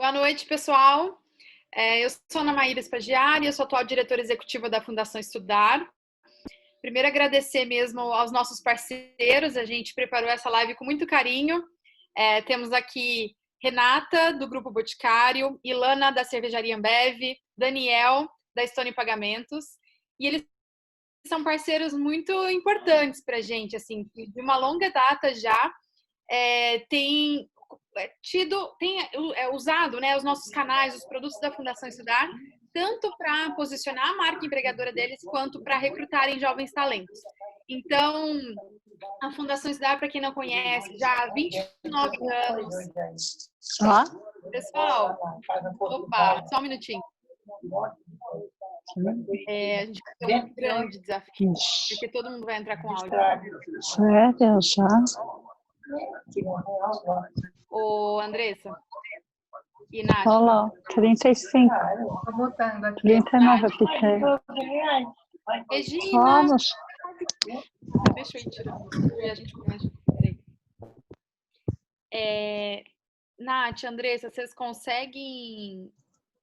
Boa noite, pessoal. Eu sou Ana Maíra Spaggiari, eu sou atual diretora executiva da Fundação Estudar. Primeiro, agradecer mesmo aos nossos parceiros, a gente preparou essa live com muito carinho. Temos aqui Renata, do Grupo Boticário, Ilana, da Cervejaria Ambev, Daniel, da Stone Pagamentos, e eles são parceiros muito importantes para a gente, assim, de uma longa data já, tem usado, né, os nossos canais, os produtos da Fundação Estudar, tanto para posicionar a marca empregadora deles, quanto para recrutarem jovens talentos. Então, a Fundação Estudar, para quem não conhece, já há 29 anos. Só? Pessoal, opa, só um minutinho. A gente vai ter um grande desafio, porque todo mundo vai entrar com áudio. Sério, já? Ô, Andressa e Nath. Olha lá, 35. Tô botando aqui. 39 eu piquei. Regina. Vamos. Deixa eu ir tirando. E a gente começa. Nath, Andressa, vocês conseguem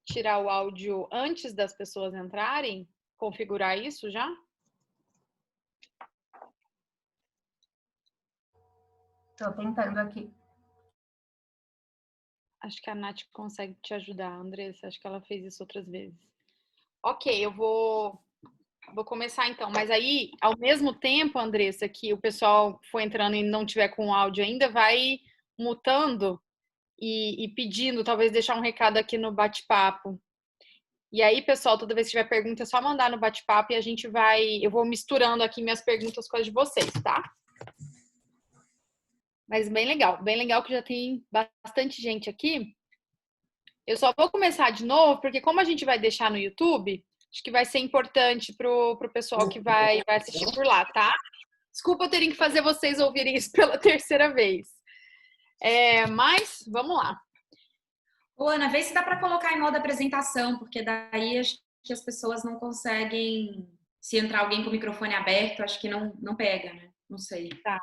tirar o áudio antes das pessoas entrarem? Configurar isso já? Tô tentando aqui. Acho que a Nath consegue te ajudar, Andressa. Acho que ela fez isso outras vezes. Ok, eu vou começar então. Mas aí, ao mesmo tempo, Andressa, que o pessoal for entrando e não tiver com o áudio ainda, vai mutando e pedindo, talvez deixar um recado aqui no bate-papo. E aí, pessoal, toda vez que tiver pergunta, é só mandar no bate-papo e eu vou misturando aqui minhas perguntas com as de vocês, tá? Mas bem legal que já tem bastante gente aqui. Eu só vou começar de novo, porque como a gente vai deixar no YouTube, acho que vai ser importante pro pessoal que vai assistir por lá, tá? Desculpa eu terem que fazer vocês ouvirem isso pela terceira vez. Mas, vamos lá. Ô, Ana, vê se dá para colocar em modo apresentação, porque daí acho que as pessoas não conseguem, se entrar alguém com o microfone aberto, acho que não pega, né? Não sei. Tá.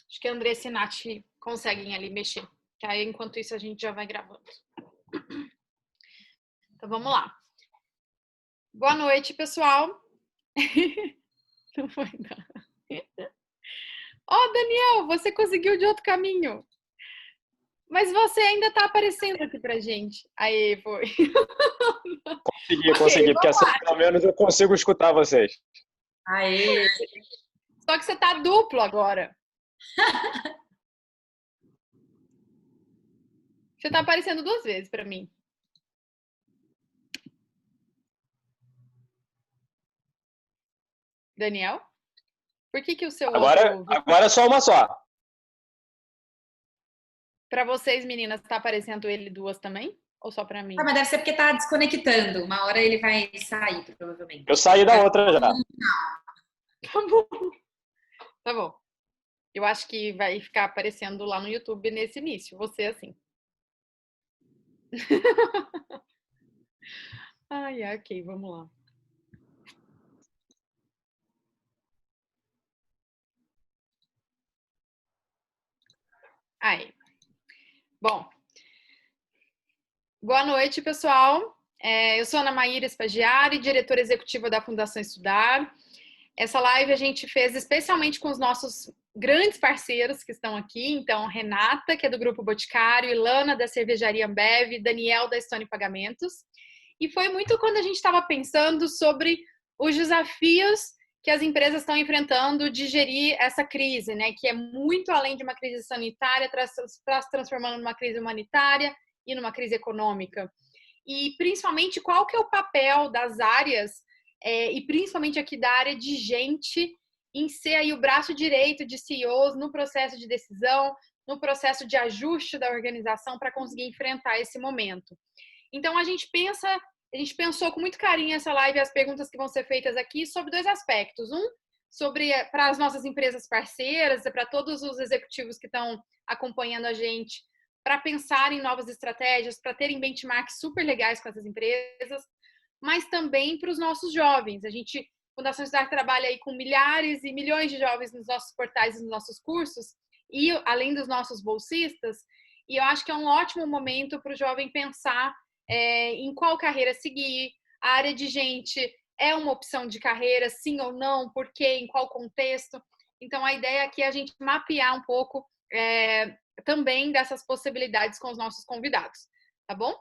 Acho que a Andressa e a Nath conseguem ali mexer. Que aí, enquanto isso, a gente já vai gravando. Então, vamos lá. Boa noite, pessoal. Não foi nada. Ó, Daniel, você conseguiu de outro caminho. Mas você ainda tá aparecendo aqui pra gente. Aí, foi. Consegui, porque assim, pelo menos eu consigo escutar vocês. Aê! Só que você tá duplo agora. Você tá aparecendo 2 vezes pra mim. Daniel? Por que o seu Agora é só uma só. Pra vocês, meninas, tá aparecendo ele 2 também? Ou só pra mim? Ah, mas deve ser porque tá desconectando. Uma hora ele vai sair, provavelmente. Eu saí da outra já. Tá bom. Tá bom. Eu acho que vai ficar aparecendo lá no YouTube nesse início. Você assim. Ai, ok, vamos lá. Aí. Bom. Boa noite, pessoal. Eu sou Ana Maíra Spaggiari, diretora executiva da Fundação Estudar. Essa live a gente fez especialmente com os nossos grandes parceiros que estão aqui. Então, Renata, que é do Grupo Boticário, Ilana, da Cervejaria Ambev, Daniel, da Stone Pagamentos. E foi muito quando a gente estava pensando sobre os desafios que as empresas estão enfrentando de gerir essa crise, né? Que é muito além de uma crise sanitária, está se transformando numa crise humanitária e numa crise econômica. E, principalmente, qual que é o papel das áreas, e principalmente aqui da área de gente, em ser aí o braço direito de CEOs no processo de decisão, no processo de ajuste da organização para conseguir enfrentar esse momento. Então, a gente pensou com muito carinho essa live, as perguntas que vão ser feitas aqui, sobre 2 aspectos. Um, sobre para as nossas empresas parceiras, para todos os executivos que estão acompanhando a gente, para pensar em novas estratégias, para terem benchmarks super legais com essas empresas, mas também para os nossos jovens. A Fundação Estudar trabalha aí com milhares e milhões de jovens nos nossos portais e nos nossos cursos, e além dos nossos bolsistas. e eu acho que é um ótimo momento para o jovem pensar em qual carreira seguir. A área de gente é uma opção de carreira, sim ou não, por quê, em qual contexto. Então, a ideia aqui é a gente mapear um pouco também dessas possibilidades com os nossos convidados, tá bom?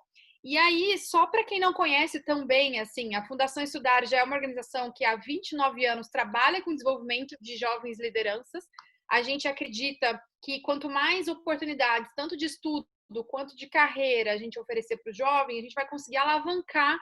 E aí, só para quem não conhece também, assim, a Fundação Estudar já é uma organização que há 29 anos trabalha com o desenvolvimento de jovens lideranças. A gente acredita que quanto mais oportunidades, tanto de estudo quanto de carreira, a gente oferecer para o jovem, a gente vai conseguir alavancar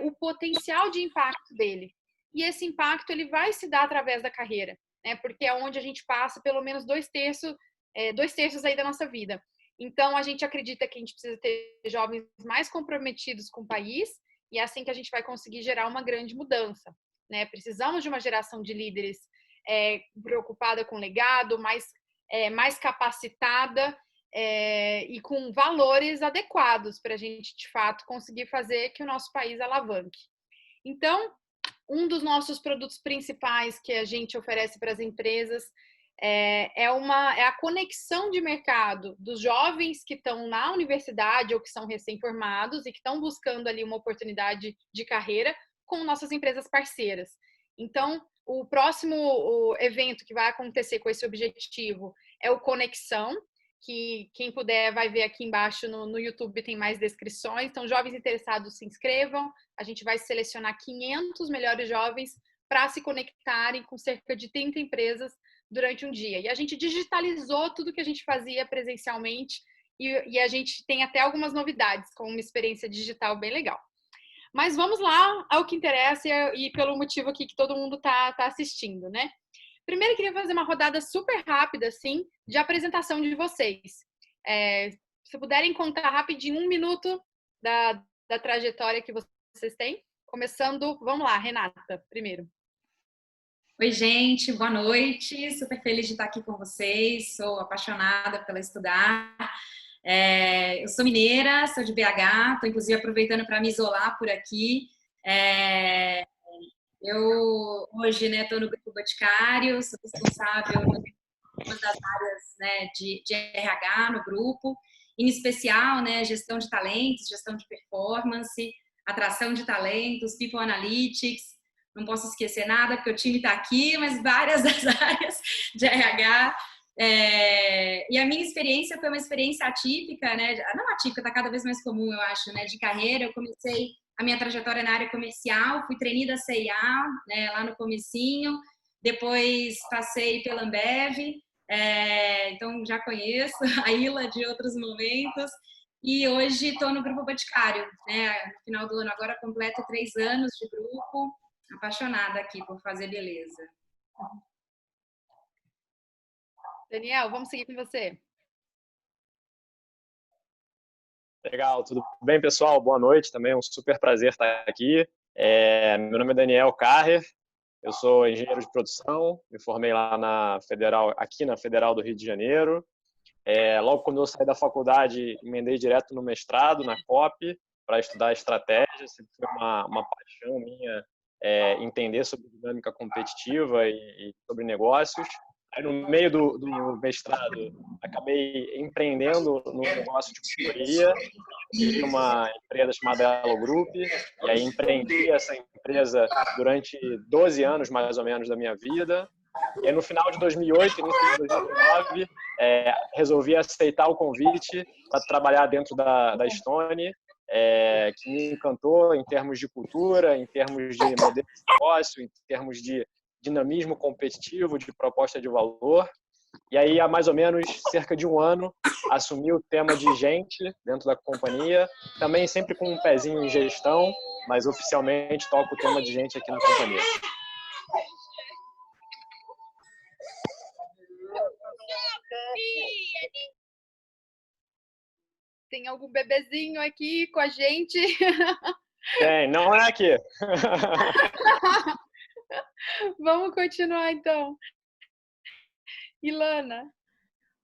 o potencial de impacto dele. E esse impacto ele vai se dar através da carreira, né? Porque é onde a gente passa pelo menos 2/3 aí da nossa vida. Então, a gente acredita que a gente precisa ter jovens mais comprometidos com o país e é assim que a gente vai conseguir gerar uma grande mudança, né? Precisamos de uma geração de líderes preocupada com o legado, mais capacitada e com valores adequados para a gente, de fato, conseguir fazer que o nosso país alavanque. Então, um dos nossos produtos principais que a gente oferece para as empresas é a conexão de mercado dos jovens que estão na universidade ou que são recém-formados e que estão buscando ali uma oportunidade de carreira com nossas empresas parceiras. Então, o próximo evento que vai acontecer com esse objetivo é o Conexão, que quem puder vai ver aqui embaixo no YouTube, tem mais descrições. Então, jovens interessados se inscrevam. A gente vai selecionar 500 melhores jovens para se conectarem com cerca de 30 empresas durante um dia. E a gente digitalizou tudo que a gente fazia presencialmente e a gente tem até algumas novidades com uma experiência digital bem legal. Mas vamos lá ao que interessa e pelo motivo aqui que todo mundo tá assistindo, né? Primeiro, eu queria fazer uma rodada super rápida, assim, de apresentação de vocês. Se puderem contar rapidinho, 1 minuto da trajetória que vocês têm. Começando, vamos lá, Renata, primeiro. Oi, gente, boa noite. Super feliz de estar aqui com vocês. Sou apaixonada pela Estudar. Eu sou mineira, sou de BH, estou inclusive aproveitando para me isolar por aqui. Eu hoje estou no Grupo Boticário, sou responsável por uma das áreas, né, de RH no grupo, em especial, né, gestão de talentos, gestão de performance, atração de talentos, people analytics. Não posso esquecer nada, porque o time está aqui, mas várias das áreas de RH. E a minha experiência foi uma experiência atípica, né? Não atípica, está cada vez mais comum, eu acho, né? De carreira. Eu comecei a minha trajetória na área comercial, fui trainee da C&A, né, lá no comecinho. Depois passei pela Ambev, então já conheço a Ila de outros momentos. E hoje estou no Grupo Boticário, né? No final do ano agora completo 3 anos de grupo. Apaixonada aqui por fazer beleza. Daniel, vamos seguir com você. Legal, tudo bem, pessoal? Boa noite também, é um super prazer estar aqui. Meu nome é Daniel Carrer, eu sou engenheiro de produção, me formei lá aqui na Federal do Rio de Janeiro. Logo quando eu saí da faculdade, emendei direto no mestrado, na COP, para estudar estratégia. Sempre foi uma paixão minha entender sobre dinâmica competitiva e sobre negócios. Aí, no meio do mestrado, acabei empreendendo no negócio de consultoria, tive uma empresa chamada Elo Group, e aí empreendi essa empresa durante 12 anos, mais ou menos, da minha vida. E aí, no final de 2008, início de 2009, resolvi aceitar o convite para trabalhar dentro da Stone, que me encantou em termos de cultura, em termos de modelo de negócio, em termos de dinamismo competitivo, de proposta de valor. E aí, há mais ou menos cerca de 1 ano, assumi o tema de gente dentro da companhia, também sempre com um pezinho em gestão, mas oficialmente toco o tema de gente aqui na companhia. Tem algum bebezinho aqui com a gente? Tem, não é aqui. Vamos continuar, então. Ilana.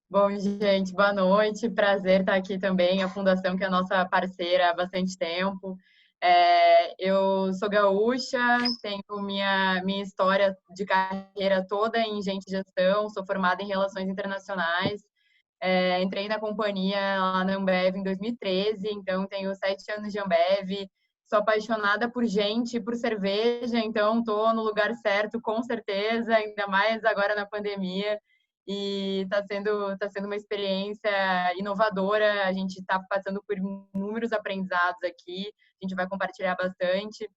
Bom, gente, boa noite. Prazer estar aqui também. A Fundação, que é a nossa parceira há bastante tempo. Eu sou gaúcha, tenho minha história de carreira toda em gente e gestão, sou formada em Relações Internacionais. Entrei na companhia lá na Ambev em 2013, então tenho 7 anos de Ambev. Sou apaixonada por gente, por cerveja, então estou no lugar certo, com certeza, ainda mais agora na pandemia. E está sendo uma experiência inovadora. A gente está passando por inúmeros aprendizados aqui, a gente vai compartilhar bastante.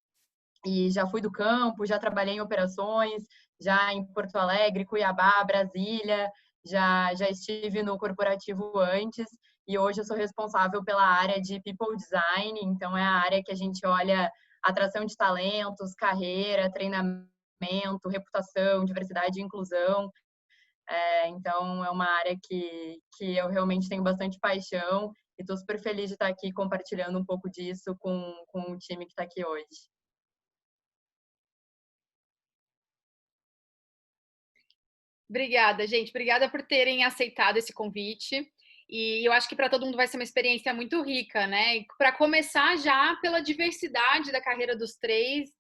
E já fui do campo, já trabalhei em operações, já em Porto Alegre, Cuiabá, Brasília, já estive no corporativo antes. E hoje eu sou responsável pela área de People Design, então é a área que a gente olha atração de talentos, carreira, treinamento, reputação, diversidade e inclusão. Então é uma área que eu realmente tenho bastante paixão e estou super feliz de estar aqui compartilhando um pouco disso com o time que está aqui hoje. Obrigada, gente. Obrigada por terem aceitado esse convite. E eu acho que para todo mundo vai ser uma experiência muito rica, né? Para começar já pela diversidade da carreira dos três,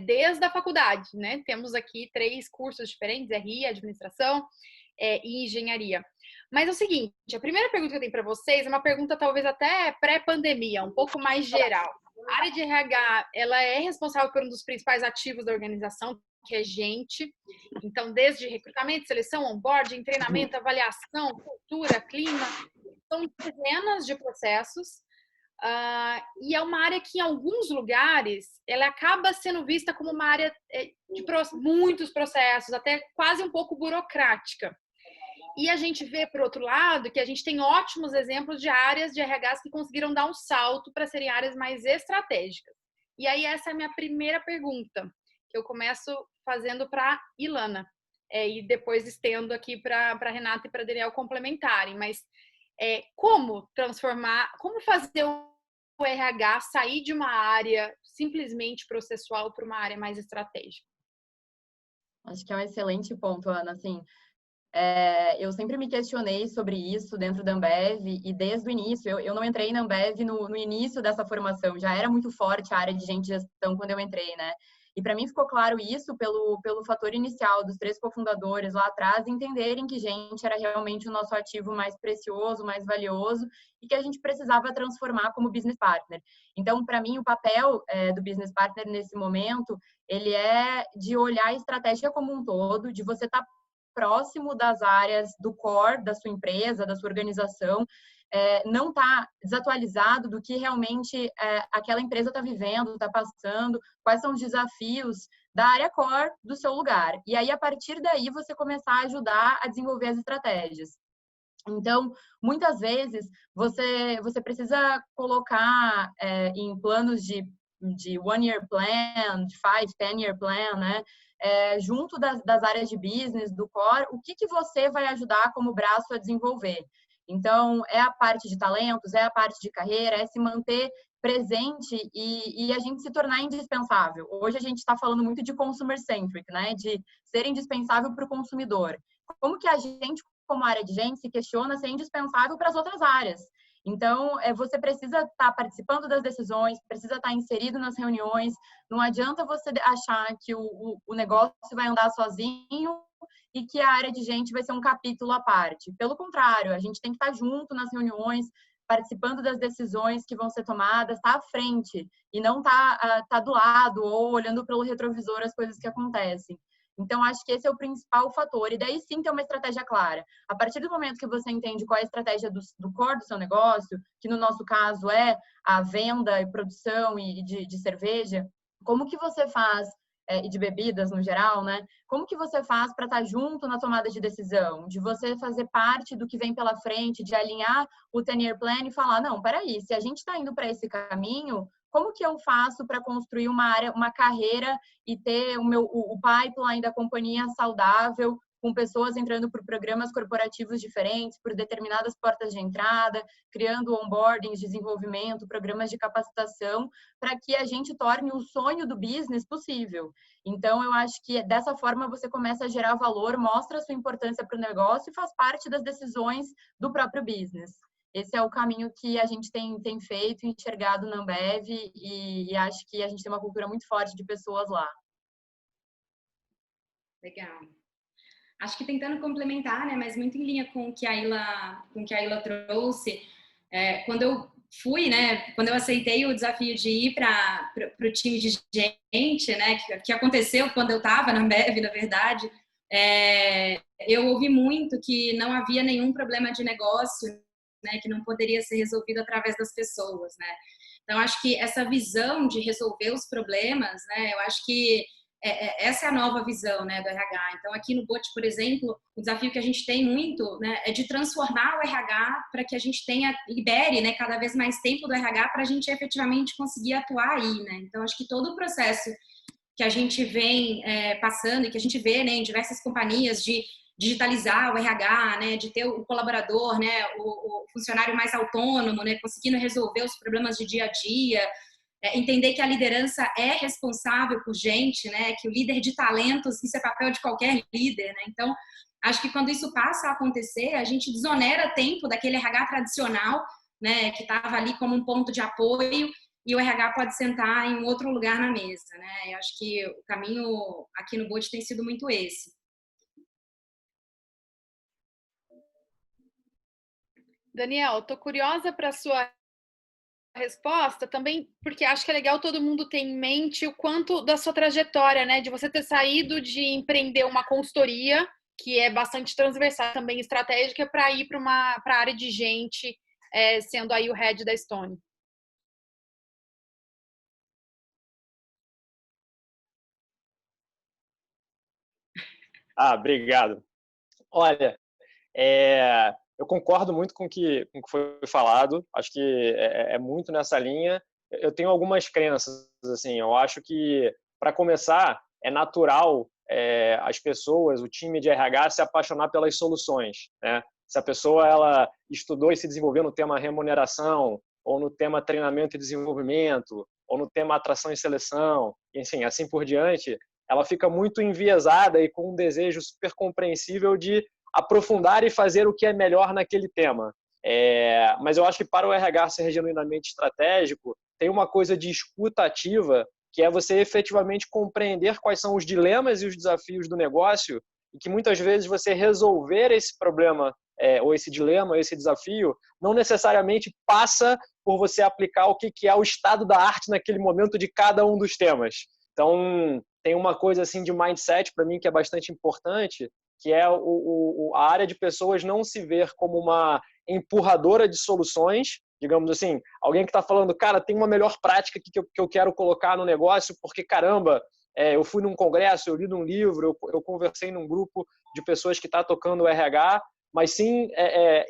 desde a faculdade, né? Temos aqui 3 cursos diferentes: RI, administração e engenharia. Mas é o seguinte, a primeira pergunta que eu tenho para vocês é uma pergunta talvez até pré-pandemia, um pouco mais geral. A área de RH, ela é responsável por um dos principais ativos da organização, que é gente. Então, desde recrutamento, seleção, onboarding, treinamento, avaliação, cultura, clima, são dezenas de processos. E é uma área que, em alguns lugares, ela acaba sendo vista como uma área de muitos processos, até quase um pouco burocrática. E a gente vê, por outro lado, que a gente tem ótimos exemplos de áreas de RHs que conseguiram dar um salto para serem áreas mais estratégicas. E aí, essa é a minha primeira pergunta, que eu começo fazendo para Ilana, e depois estendo aqui para Renata e para Daniel complementarem. Mas como fazer o RH sair de uma área simplesmente processual para uma área mais estratégica? Acho que é um excelente ponto, Ana. Assim, eu sempre me questionei sobre isso dentro da Ambev e desde o início, eu não entrei na Ambev no início dessa formação, já era muito forte a área de gente de gestão quando eu entrei, né? E para mim ficou claro isso pelo fator inicial dos 3 cofundadores lá atrás entenderem que gente era realmente o nosso ativo mais precioso, mais valioso e que a gente precisava transformar como business partner. Então, para mim, o papel do business partner nesse momento, ele é de olhar a estratégia como um todo, de você estar próximo das áreas do core da sua empresa, da sua organização, não está desatualizado do que realmente aquela empresa está vivendo, está passando, quais são os desafios da área core do seu lugar. E aí, a partir daí, você começar a ajudar a desenvolver as estratégias. Então, muitas vezes, você precisa colocar em planos de 1-year plan, de 5, 10-year plan, né? Junto das áreas de business, do core, o que você vai ajudar como braço a desenvolver. Então, é a parte de talentos, é a parte de carreira, é se manter presente e a gente se tornar indispensável. Hoje a gente está falando muito de consumer-centric, né? De ser indispensável para o consumidor. Como que a gente, como área de gente, se questiona ser indispensável para as outras áreas? Então, você precisa estar participando das decisões, precisa estar inserido nas reuniões. Não adianta você achar que o negócio vai andar sozinho e que a área de gente vai ser um capítulo à parte. Pelo contrário, a gente tem que estar junto nas reuniões, participando das decisões que vão ser tomadas, estar à frente e não estar do lado ou olhando pelo retrovisor as coisas que acontecem. Então, acho que esse é o principal fator. E daí sim ter uma estratégia clara. A partir do momento que você entende qual é a estratégia do core do seu negócio, que no nosso caso é a venda e produção de cerveja, como que você faz, e de bebidas no geral, né? Como que você faz para estar junto na tomada de decisão? De você fazer parte do que vem pela frente, de alinhar o 10-year plan e falar, não, peraí, se a gente está indo para esse caminho, como que eu faço para construir uma carreira e ter o pipeline da companhia saudável, com pessoas entrando por programas corporativos diferentes, por determinadas portas de entrada, criando onboardings, desenvolvimento, programas de capacitação, para que a gente torne o sonho do business possível. Então, eu acho que dessa forma você começa a gerar valor, mostra a sua importância para o negócio e faz parte das decisões do próprio business. Esse é o caminho que a gente tem feito, enxergado na Ambev e acho que a gente tem uma cultura muito forte de pessoas lá. Legal. Acho que tentando complementar, né, mas muito em linha com o que a Ila trouxe, quando eu fui, né, quando eu aceitei o desafio de ir para o time de gente, né, que aconteceu quando eu estava na Ambev, na verdade, eu ouvi muito que não havia nenhum problema de negócio, né, que não poderia ser resolvido através das pessoas, né. Então, acho que essa visão de resolver os problemas, né, eu acho que essa é a nova visão, né, do RH. Então, aqui no BOT, por exemplo, o desafio que a gente tem muito, né, é de transformar o RH para que a gente libere, né, cada vez mais tempo do RH para a gente efetivamente conseguir atuar aí, né. Então, acho que todo o processo que a gente vem passando e que a gente vê, né, em diversas companhias de digitalizar o RH, né, de ter o colaborador, né, o funcionário mais autônomo, né, conseguindo resolver os problemas de dia a dia, entender que a liderança é responsável por gente, né, que o líder de talentos, isso é papel de qualquer líder, né, então acho que quando isso passa a acontecer, a gente desonera tempo daquele RH tradicional, né, que estava ali como um ponto de apoio, e o RH pode sentar em outro lugar na mesa, né, eu acho que o caminho aqui no BOT tem sido muito esse. Daniel, estou curiosa para a sua resposta também, porque acho que é legal todo mundo ter em mente o quanto da sua trajetória, né? De você ter saído de empreender uma consultoria, que é bastante transversal, também estratégica, para ir para a área de gente, sendo aí o head da Stone. Obrigado. Olha, eu concordo muito com o que foi falado. Acho que é muito nessa linha. Eu tenho algumas crenças, assim. Eu acho que, para começar, é natural as pessoas, o time de RH, se apaixonar pelas soluções, né? Se a pessoa ela estudou e se desenvolveu no tema remuneração, ou no tema treinamento e desenvolvimento, ou no tema atração e seleção, e assim por diante, ela fica muito enviesada e com um desejo super compreensível de aprofundar e fazer o que é melhor naquele tema. Mas eu acho que para o RH ser genuinamente estratégico, tem uma coisa de escuta ativa, que é você efetivamente compreender quais são os dilemas e os desafios do negócio, e que muitas vezes você resolver esse problema, ou esse dilema, ou esse desafio, não necessariamente passa por você aplicar o que é o estado da arte naquele momento de cada um dos temas. Então, tem uma coisa assim de mindset para mim que é bastante importante, que é a área de pessoas não se ver como uma empurradora de soluções, digamos assim, alguém que está falando, cara, tem uma melhor prática que eu quero colocar no negócio, porque, caramba, eu fui num congresso, eu li num livro, eu conversei num grupo de pessoas que está tocando o RH, mas sim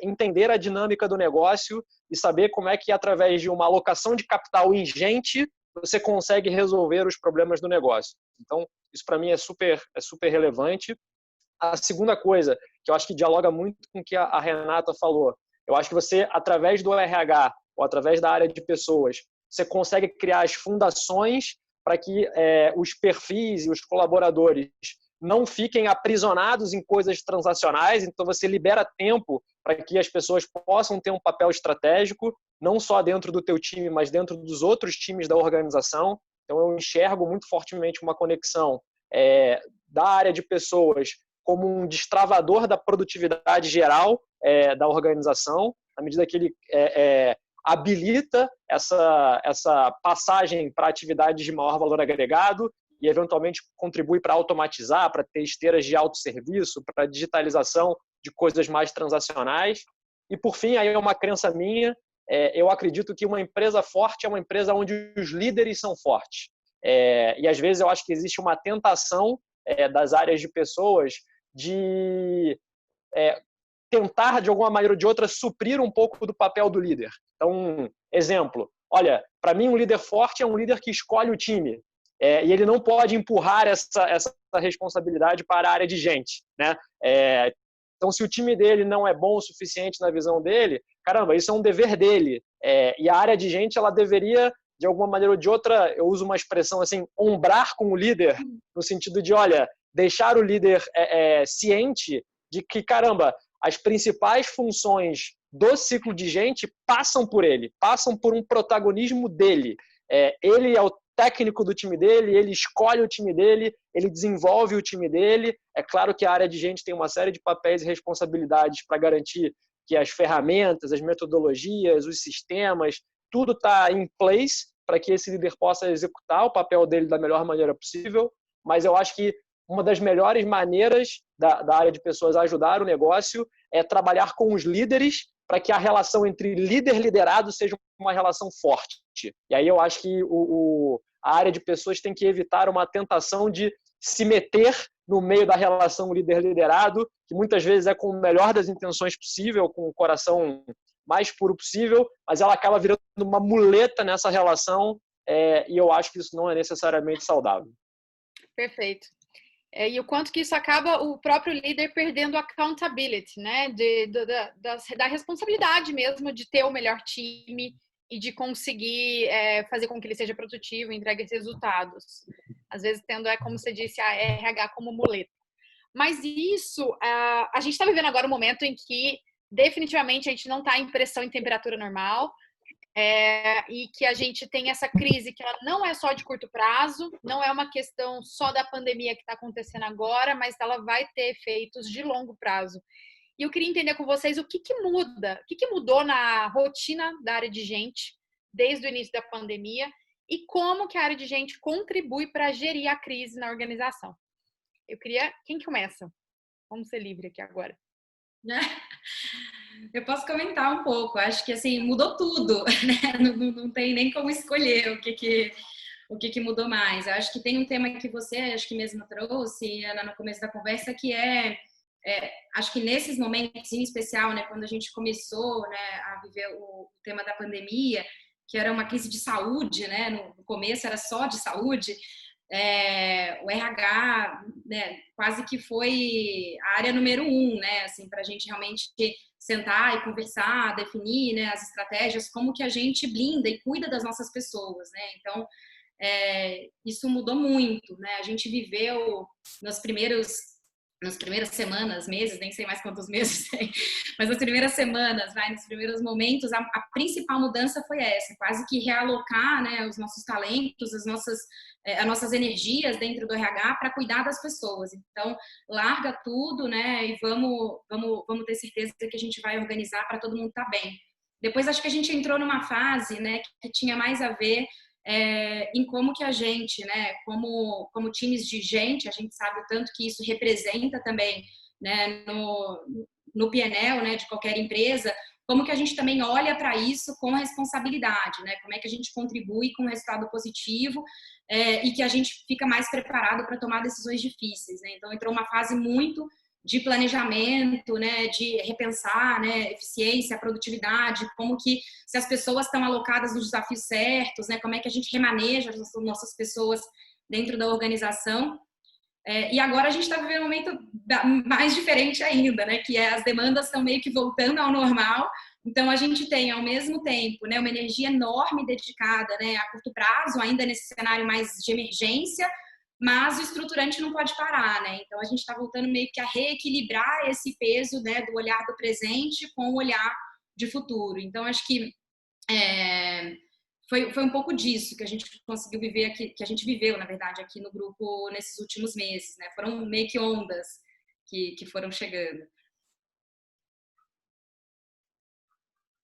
entender a dinâmica do negócio e saber como é que, através de uma alocação de capital ingente, você consegue resolver os problemas do negócio. Então, isso para mim é super relevante. A segunda coisa, que eu acho que dialoga muito com o que a Renata falou, eu acho que você, através do RH ou através da área de pessoas, você consegue criar as fundações para que os perfis e os colaboradores não fiquem aprisionados em coisas transacionais, então você libera tempo para que as pessoas possam ter um papel estratégico, não só dentro do teu time, mas dentro dos outros times da organização. Então eu enxergo muito fortemente uma conexão da área de pessoas como um destravador da produtividade geral da organização, à medida que ele habilita essa passagem para atividades de maior valor agregado e, eventualmente, contribui para automatizar, para ter esteiras de autosserviço, para digitalização de coisas mais transacionais. E, por fim, aí é uma crença minha, eu acredito que uma empresa forte é uma empresa onde os líderes são fortes. E, às vezes, eu acho que existe uma tentação das áreas de pessoas de tentar, de alguma maneira ou de outra, suprir um pouco do papel do líder. Então, exemplo, olha, para mim um líder forte é um líder que escolhe o time, e ele não pode empurrar essa responsabilidade para a área de gente, né? Então, se o time dele não é bom o suficiente na visão dele, caramba, isso é um dever dele. E a área de gente, ela deveria, de alguma maneira ou de outra, eu uso uma expressão assim, ombrar com o líder, no sentido de, olha, deixar o líder ciente de que, caramba, as principais funções do ciclo de gente passam por ele, passam por um protagonismo dele. ele é o técnico do time dele, ele escolhe o time dele, ele desenvolve o time dele. É claro que a área de gente tem uma série de papéis e responsabilidades para garantir que as ferramentas, as metodologias, os sistemas, tudo está em place para que esse líder possa executar o papel dele da melhor maneira possível. Mas eu acho que uma das melhores maneiras da área de pessoas ajudar o negócio é trabalhar com os líderes para que a relação entre líder e liderado seja uma relação forte. E aí eu acho que a área de pessoas tem que evitar uma tentação de se meter no meio da relação líder-liderado, que muitas vezes é com o melhor das intenções possível, com o coração mais puro possível, mas ela acaba virando uma muleta nessa relação, e eu acho que isso não é necessariamente saudável. Perfeito. E o quanto que isso acaba o próprio líder perdendo accountability, né? Da responsabilidade mesmo de ter o melhor time e de conseguir fazer com que ele seja produtivo, entregue resultados. Às vezes tendo, como você disse, a RH como muleta. Mas isso, a gente está vivendo agora um momento em que definitivamente a gente não está em pressão e temperatura normal, e que a gente tem essa crise que ela não é só de curto prazo, não é uma questão só da pandemia que está acontecendo agora, mas ela vai ter efeitos de longo prazo. E eu queria entender com vocês o que muda, o que mudou na rotina da área de gente desde o início da pandemia e como que a área de gente contribui para gerir a crise na organização. Eu queria... Quem começa? Vamos ser livre aqui agora. Eu posso comentar um pouco. Acho que assim mudou tudo, né? Não tem nem como escolher o que mudou mais. Eu acho que tem um tema que você, acho que mesmo trouxe, Ana, no começo da conversa, que acho que nesses momentos em especial, né, quando a gente começou, né, a viver o tema da pandemia, que era uma crise de saúde, né? No começo era só de saúde. O RH, né, quase que foi a área número 1, né, assim, para a gente realmente sentar e conversar, definir, né, as estratégias, como que a gente blinda e cuida das nossas pessoas, né? Então, isso mudou muito, né? A gente viveu nas primeiras semanas, meses, nem sei mais quantos meses tem, mas nas primeiras semanas, nos primeiros momentos, a principal mudança foi essa, quase que realocar, né, os nossos talentos, as nossas energias dentro do RH para cuidar das pessoas. Então, larga tudo, né, e vamos ter certeza que a gente vai organizar para todo mundo estar bem. Depois, acho que a gente entrou numa fase, né, que tinha mais a ver em como que a gente, né, como times de gente, a gente sabe o tanto que isso representa também, né, no PNL, né, de qualquer empresa, como que a gente também olha para isso com responsabilidade, né, como é que a gente contribui com um resultado positivo e que a gente fica mais preparado para tomar decisões difíceis, né? Então entrou uma fase muito de planejamento, né, de repensar, né, eficiência, produtividade, como que se as pessoas estão alocadas nos desafios certos, né, como é que a gente remaneja as nossas pessoas dentro da organização. E agora a gente está vivendo um momento mais diferente ainda, né, que as demandas estão meio que voltando ao normal. Então a gente tem ao mesmo tempo, né, uma energia enorme dedicada, né, a curto prazo, ainda nesse cenário mais de emergência, mas o estruturante não pode parar, né? Então a gente está voltando meio que a reequilibrar esse peso, né, do olhar do presente com o olhar de futuro. Então acho que foi um pouco disso que a gente conseguiu viver aqui, que a gente viveu, na verdade, aqui no grupo nesses últimos meses, né? Foram meio que ondas que foram chegando.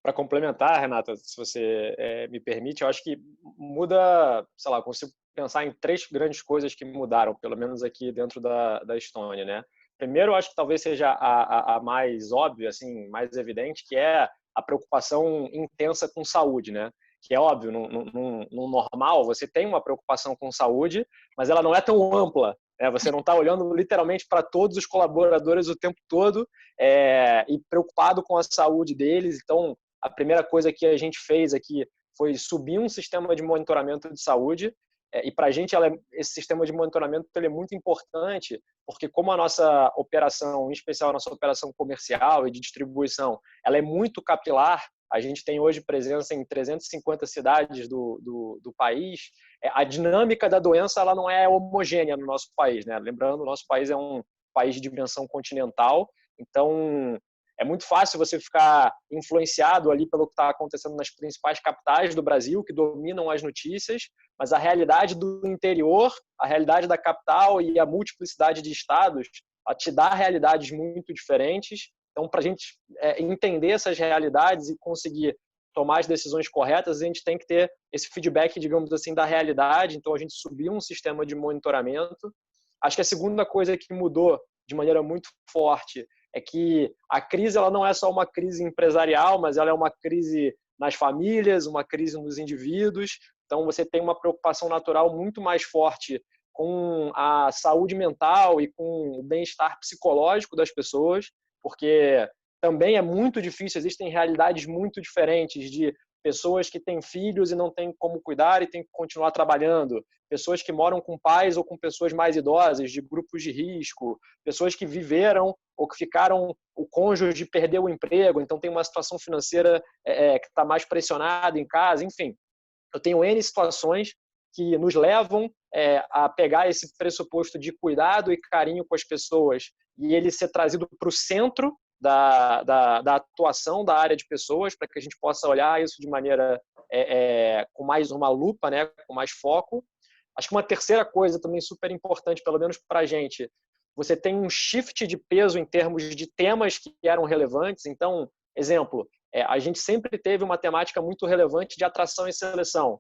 Para complementar, Renata, se você me permite, eu acho que muda, sei lá, consigo pensar em 3 grandes coisas que mudaram, pelo menos aqui dentro da Estônia, né? Primeiro, eu acho que talvez seja a mais óbvia, assim, mais evidente, que é a preocupação intensa com saúde, né? Que é óbvio, no normal, você tem uma preocupação com saúde, mas ela não é tão ampla, né? Você não está olhando literalmente para todos os colaboradores o tempo todo e preocupado com a saúde deles. Então, a primeira coisa que a gente fez aqui foi subir um sistema de monitoramento de saúde. E para a gente, esse sistema de monitoramento ele é muito importante, porque como a nossa operação, em especial a nossa operação comercial e de distribuição, ela é muito capilar, a gente tem hoje presença em 350 cidades do país, a dinâmica da doença ela não é homogênea no nosso país, né? Lembrando, o nosso país é um país de dimensão continental, então é muito fácil você ficar influenciado ali pelo que está acontecendo nas principais capitais do Brasil, que dominam as notícias, mas a realidade do interior, a realidade da capital e a multiplicidade de estados, ela te dá realidades muito diferentes. Então, para a gente entender essas realidades e conseguir tomar as decisões corretas, a gente tem que ter esse feedback, digamos assim, da realidade. Então, a gente subiu um sistema de monitoramento. Acho que a segunda coisa que mudou de maneira muito forte é que a crise ela não é só uma crise empresarial, mas ela é uma crise nas famílias, uma crise nos indivíduos. Então, você tem uma preocupação natural muito mais forte com a saúde mental e com o bem-estar psicológico das pessoas, porque também é muito difícil, existem realidades muito diferentes de pessoas que têm filhos e não têm como cuidar e têm que continuar trabalhando, pessoas que moram com pais ou com pessoas mais idosas, de grupos de risco, pessoas que viveram ou que ficaram, o cônjuge perdeu o emprego, então tem uma situação financeira que está mais pressionada em casa, enfim. Eu tenho N situações que nos levam a pegar esse pressuposto de cuidado e carinho com as pessoas e ele ser trazido para o centro da atuação da área de pessoas, para que a gente possa olhar isso de maneira com mais uma lupa, né, com mais foco. Acho que uma terceira coisa também super importante, pelo menos para a gente, você tem um shift de peso em termos de temas que eram relevantes. Então, exemplo, a gente sempre teve uma temática muito relevante de atração e seleção.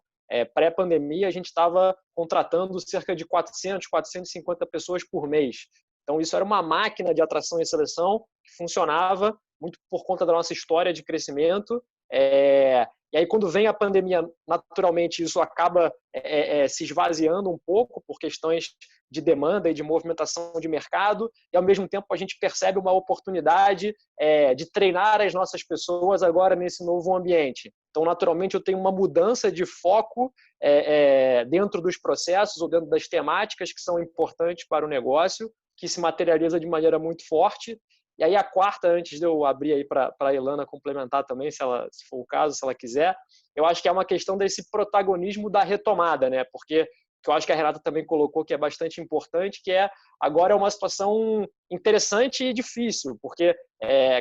Pré-pandemia, a gente estava contratando cerca de 400, 450 pessoas por mês. Então, isso era uma máquina de atração e seleção que funcionava muito por conta da nossa história de crescimento. E aí, quando vem a pandemia, naturalmente, isso acaba se esvaziando um pouco por questões de demanda e de movimentação de mercado. E, ao mesmo tempo, a gente percebe uma oportunidade de treinar as nossas pessoas agora nesse novo ambiente. Então, naturalmente, eu tenho uma mudança de foco dentro dos processos ou dentro das temáticas que são importantes para o negócio, que se materializa de maneira muito forte. E aí a quarta, antes de eu abrir aí para a Ilana complementar também, se for o caso, se ela quiser, eu acho que é uma questão desse protagonismo da retomada, né? Porque que eu acho que a Renata também colocou que é bastante importante, que agora é uma situação interessante e difícil, porque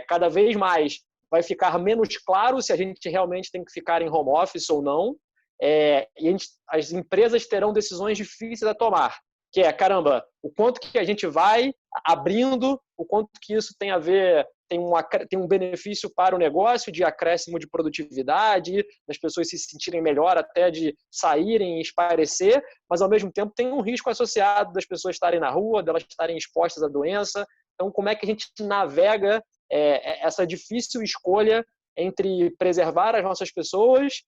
cada vez mais vai ficar menos claro se a gente realmente tem que ficar em home office ou não, e as empresas terão decisões difíceis a tomar, que caramba, o quanto que a gente vai abrindo, o quanto que isso tem a ver, tem um benefício para o negócio de acréscimo de produtividade, das pessoas se sentirem melhor até de saírem e espairecer, mas ao mesmo tempo tem um risco associado das pessoas estarem na rua, delas estarem expostas à doença. Então, como é que a gente navega essa difícil escolha entre preservar as nossas pessoas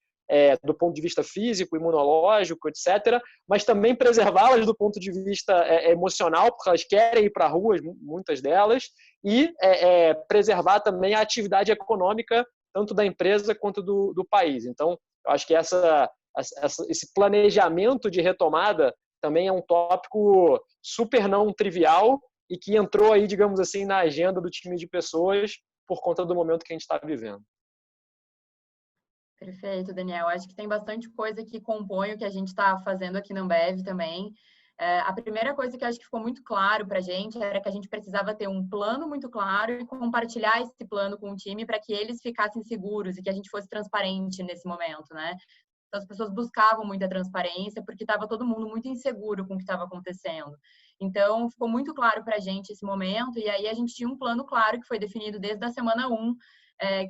do ponto de vista físico, imunológico, etc., mas também preservá-las do ponto de vista emocional, porque elas querem ir para a rua, muitas delas, e preservar também a atividade econômica, tanto da empresa quanto do país. Então, eu acho que esse planejamento de retomada também é um tópico super não trivial e que entrou aí, digamos assim, na agenda do time de pessoas por conta do momento que a gente está vivendo. Perfeito, Daniel. Acho que tem bastante coisa que compõe o que a gente está fazendo aqui na Ambev também. A primeira coisa que eu acho que ficou muito claro para a gente era que a gente precisava ter um plano muito claro e compartilhar esse plano com o time para que eles ficassem seguros e que a gente fosse transparente nesse momento, né? Então, as pessoas buscavam muita transparência porque estava todo mundo muito inseguro com o que estava acontecendo. Então, ficou muito claro para a gente esse momento e aí a gente tinha um plano claro que foi definido desde a semana 1,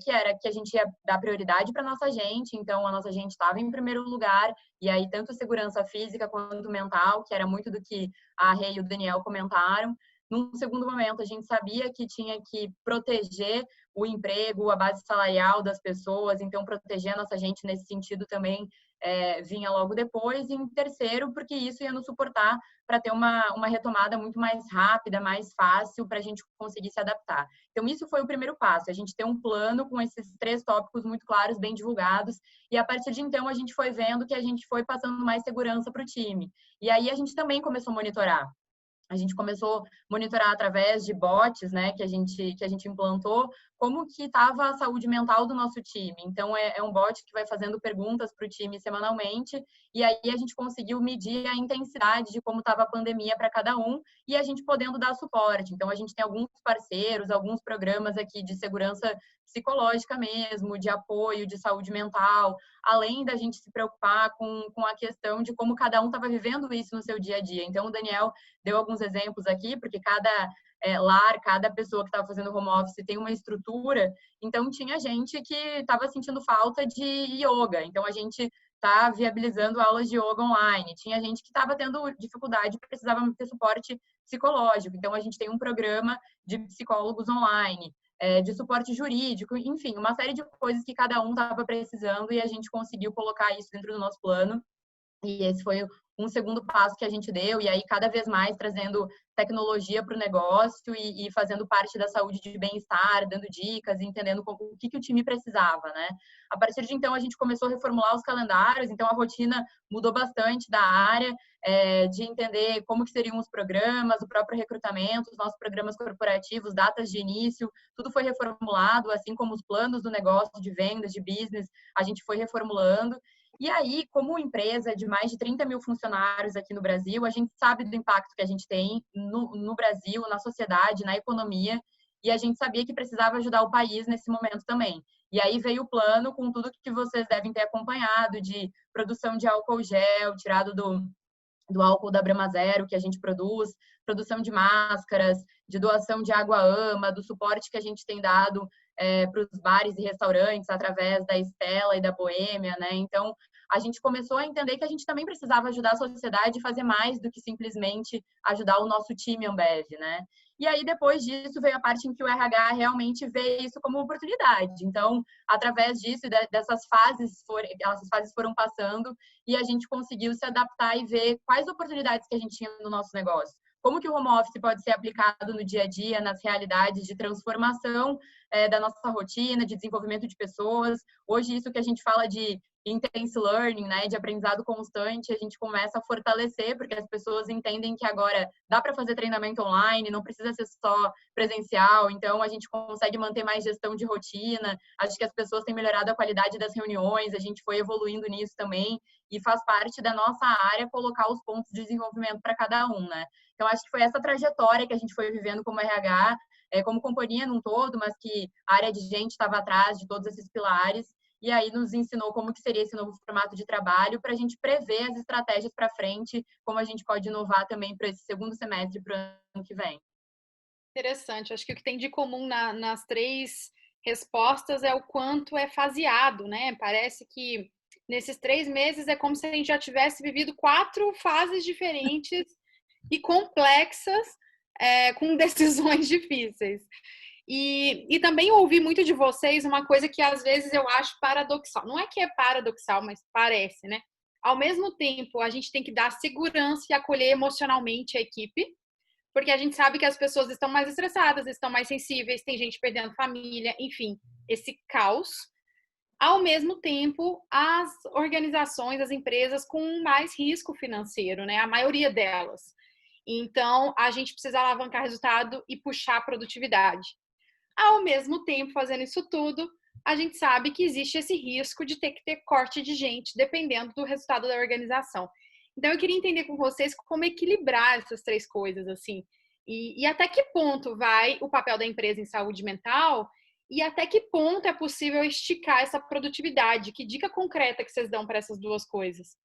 que era que a gente ia dar prioridade para a nossa gente, então a nossa gente estava em primeiro lugar, e aí tanto segurança física quanto mental, que era muito do que a Rê e o Daniel comentaram. Num segundo momento, a gente sabia que tinha que proteger o emprego, a base salarial das pessoas, então proteger a nossa gente nesse sentido também vinha logo depois. E em terceiro, porque isso ia nos suportar para ter uma retomada muito mais rápida, mais fácil, para a gente conseguir se adaptar. Então, isso foi o primeiro passo, a gente ter um plano com esses 3 tópicos muito claros, bem divulgados, e a partir de então a gente foi vendo que a gente foi passando mais segurança para o time. E aí a gente também começou a monitorar. A gente começou a monitorar através de bots, né, que a gente implantou, como que estava a saúde mental do nosso time. Então, é um bot que vai fazendo perguntas para o time semanalmente, e aí a gente conseguiu medir a intensidade de como estava a pandemia para cada um, e a gente podendo dar suporte. Então, a gente tem alguns parceiros, alguns programas aqui de segurança psicológica mesmo, de apoio, de saúde mental, além da gente se preocupar com a questão de como cada um estava vivendo isso no seu dia a dia. Então, o Daniel deu alguns exemplos aqui, porque cada lar, cada pessoa que estava fazendo home office tem uma estrutura, então tinha gente que estava sentindo falta de yoga, então a gente está viabilizando aulas de yoga online, tinha gente que estava tendo dificuldade e precisava ter suporte psicológico, então a gente tem um programa de psicólogos online, de suporte jurídico, enfim, uma série de coisas que cada um estava precisando e a gente conseguiu colocar isso dentro do nosso plano. E esse foi um segundo passo que a gente deu, e aí cada vez mais trazendo tecnologia para o negócio e fazendo parte da saúde de bem-estar, dando dicas, entendendo o que o time precisava, né? A partir de então, a gente começou a reformular os calendários, então a rotina mudou bastante da área, de entender como que seriam os programas, o próprio recrutamento, os nossos programas corporativos, datas de início, tudo foi reformulado, assim como os planos do negócio, de vendas, de business, a gente foi reformulando. E aí, como empresa de mais de 30 mil funcionários aqui no Brasil, a gente sabe do impacto que a gente tem no Brasil, na sociedade, na economia, e a gente sabia que precisava ajudar o país nesse momento também. E aí veio o plano com tudo que vocês devem ter acompanhado, de produção de álcool gel, tirado do álcool da Brahma Zero que a gente produz, produção de máscaras, de doação de água AMA, do suporte que a gente tem dado para os bares e restaurantes através da Estela e da Boêmia, né? Então, a gente começou a entender que a gente também precisava ajudar a sociedade e fazer mais do que simplesmente ajudar o nosso time Ambev, né? E aí, depois disso, veio a parte em que o RH realmente vê isso como oportunidade. Então, através disso, essas fases foram passando e a gente conseguiu se adaptar e ver quais oportunidades que a gente tinha no nosso negócio. Como que o home office pode ser aplicado no dia a dia, nas realidades de transformação da nossa rotina, de desenvolvimento de pessoas. Hoje, isso que a gente fala de intense learning, né, de aprendizado constante, a gente começa a fortalecer, porque as pessoas entendem que agora dá para fazer treinamento online, não precisa ser só presencial, então a gente consegue manter mais gestão de rotina, acho que as pessoas têm melhorado a qualidade das reuniões, a gente foi evoluindo nisso também, e faz parte da nossa área colocar os pontos de desenvolvimento para cada um, né? Então, acho que foi essa trajetória que a gente foi vivendo como RH, como companhia num todo, mas que a área de gente estava atrás de todos esses pilares, e aí nos ensinou como que seria esse novo formato de trabalho para a gente prever as estratégias para frente, como a gente pode inovar também para esse segundo semestre, para o ano que vem. Interessante. Acho que o que tem de comum nas três respostas é o quanto é faseado, né? Parece que nesses 3 meses é como se a gente já tivesse vivido 4 fases diferentes e complexas, com decisões difíceis. E também ouvi muito de vocês uma coisa que às vezes eu acho paradoxal. Não é que é paradoxal, mas parece, né? Ao mesmo tempo, a gente tem que dar segurança e acolher emocionalmente a equipe, porque a gente sabe que as pessoas estão mais estressadas, estão mais sensíveis, tem gente perdendo família, enfim, esse caos. Ao mesmo tempo, as organizações, as empresas com mais risco financeiro, né? A maioria delas. Então, a gente precisa alavancar resultado e puxar a produtividade. Ao mesmo tempo, fazendo isso tudo, a gente sabe que existe esse risco de ter que ter corte de gente, dependendo do resultado da organização. Então, eu queria entender com vocês como equilibrar essas 3 coisas, assim. E até que ponto vai o papel da empresa em saúde mental e até que ponto é possível esticar essa produtividade. Que dica concreta que vocês dão para essas 2 coisas?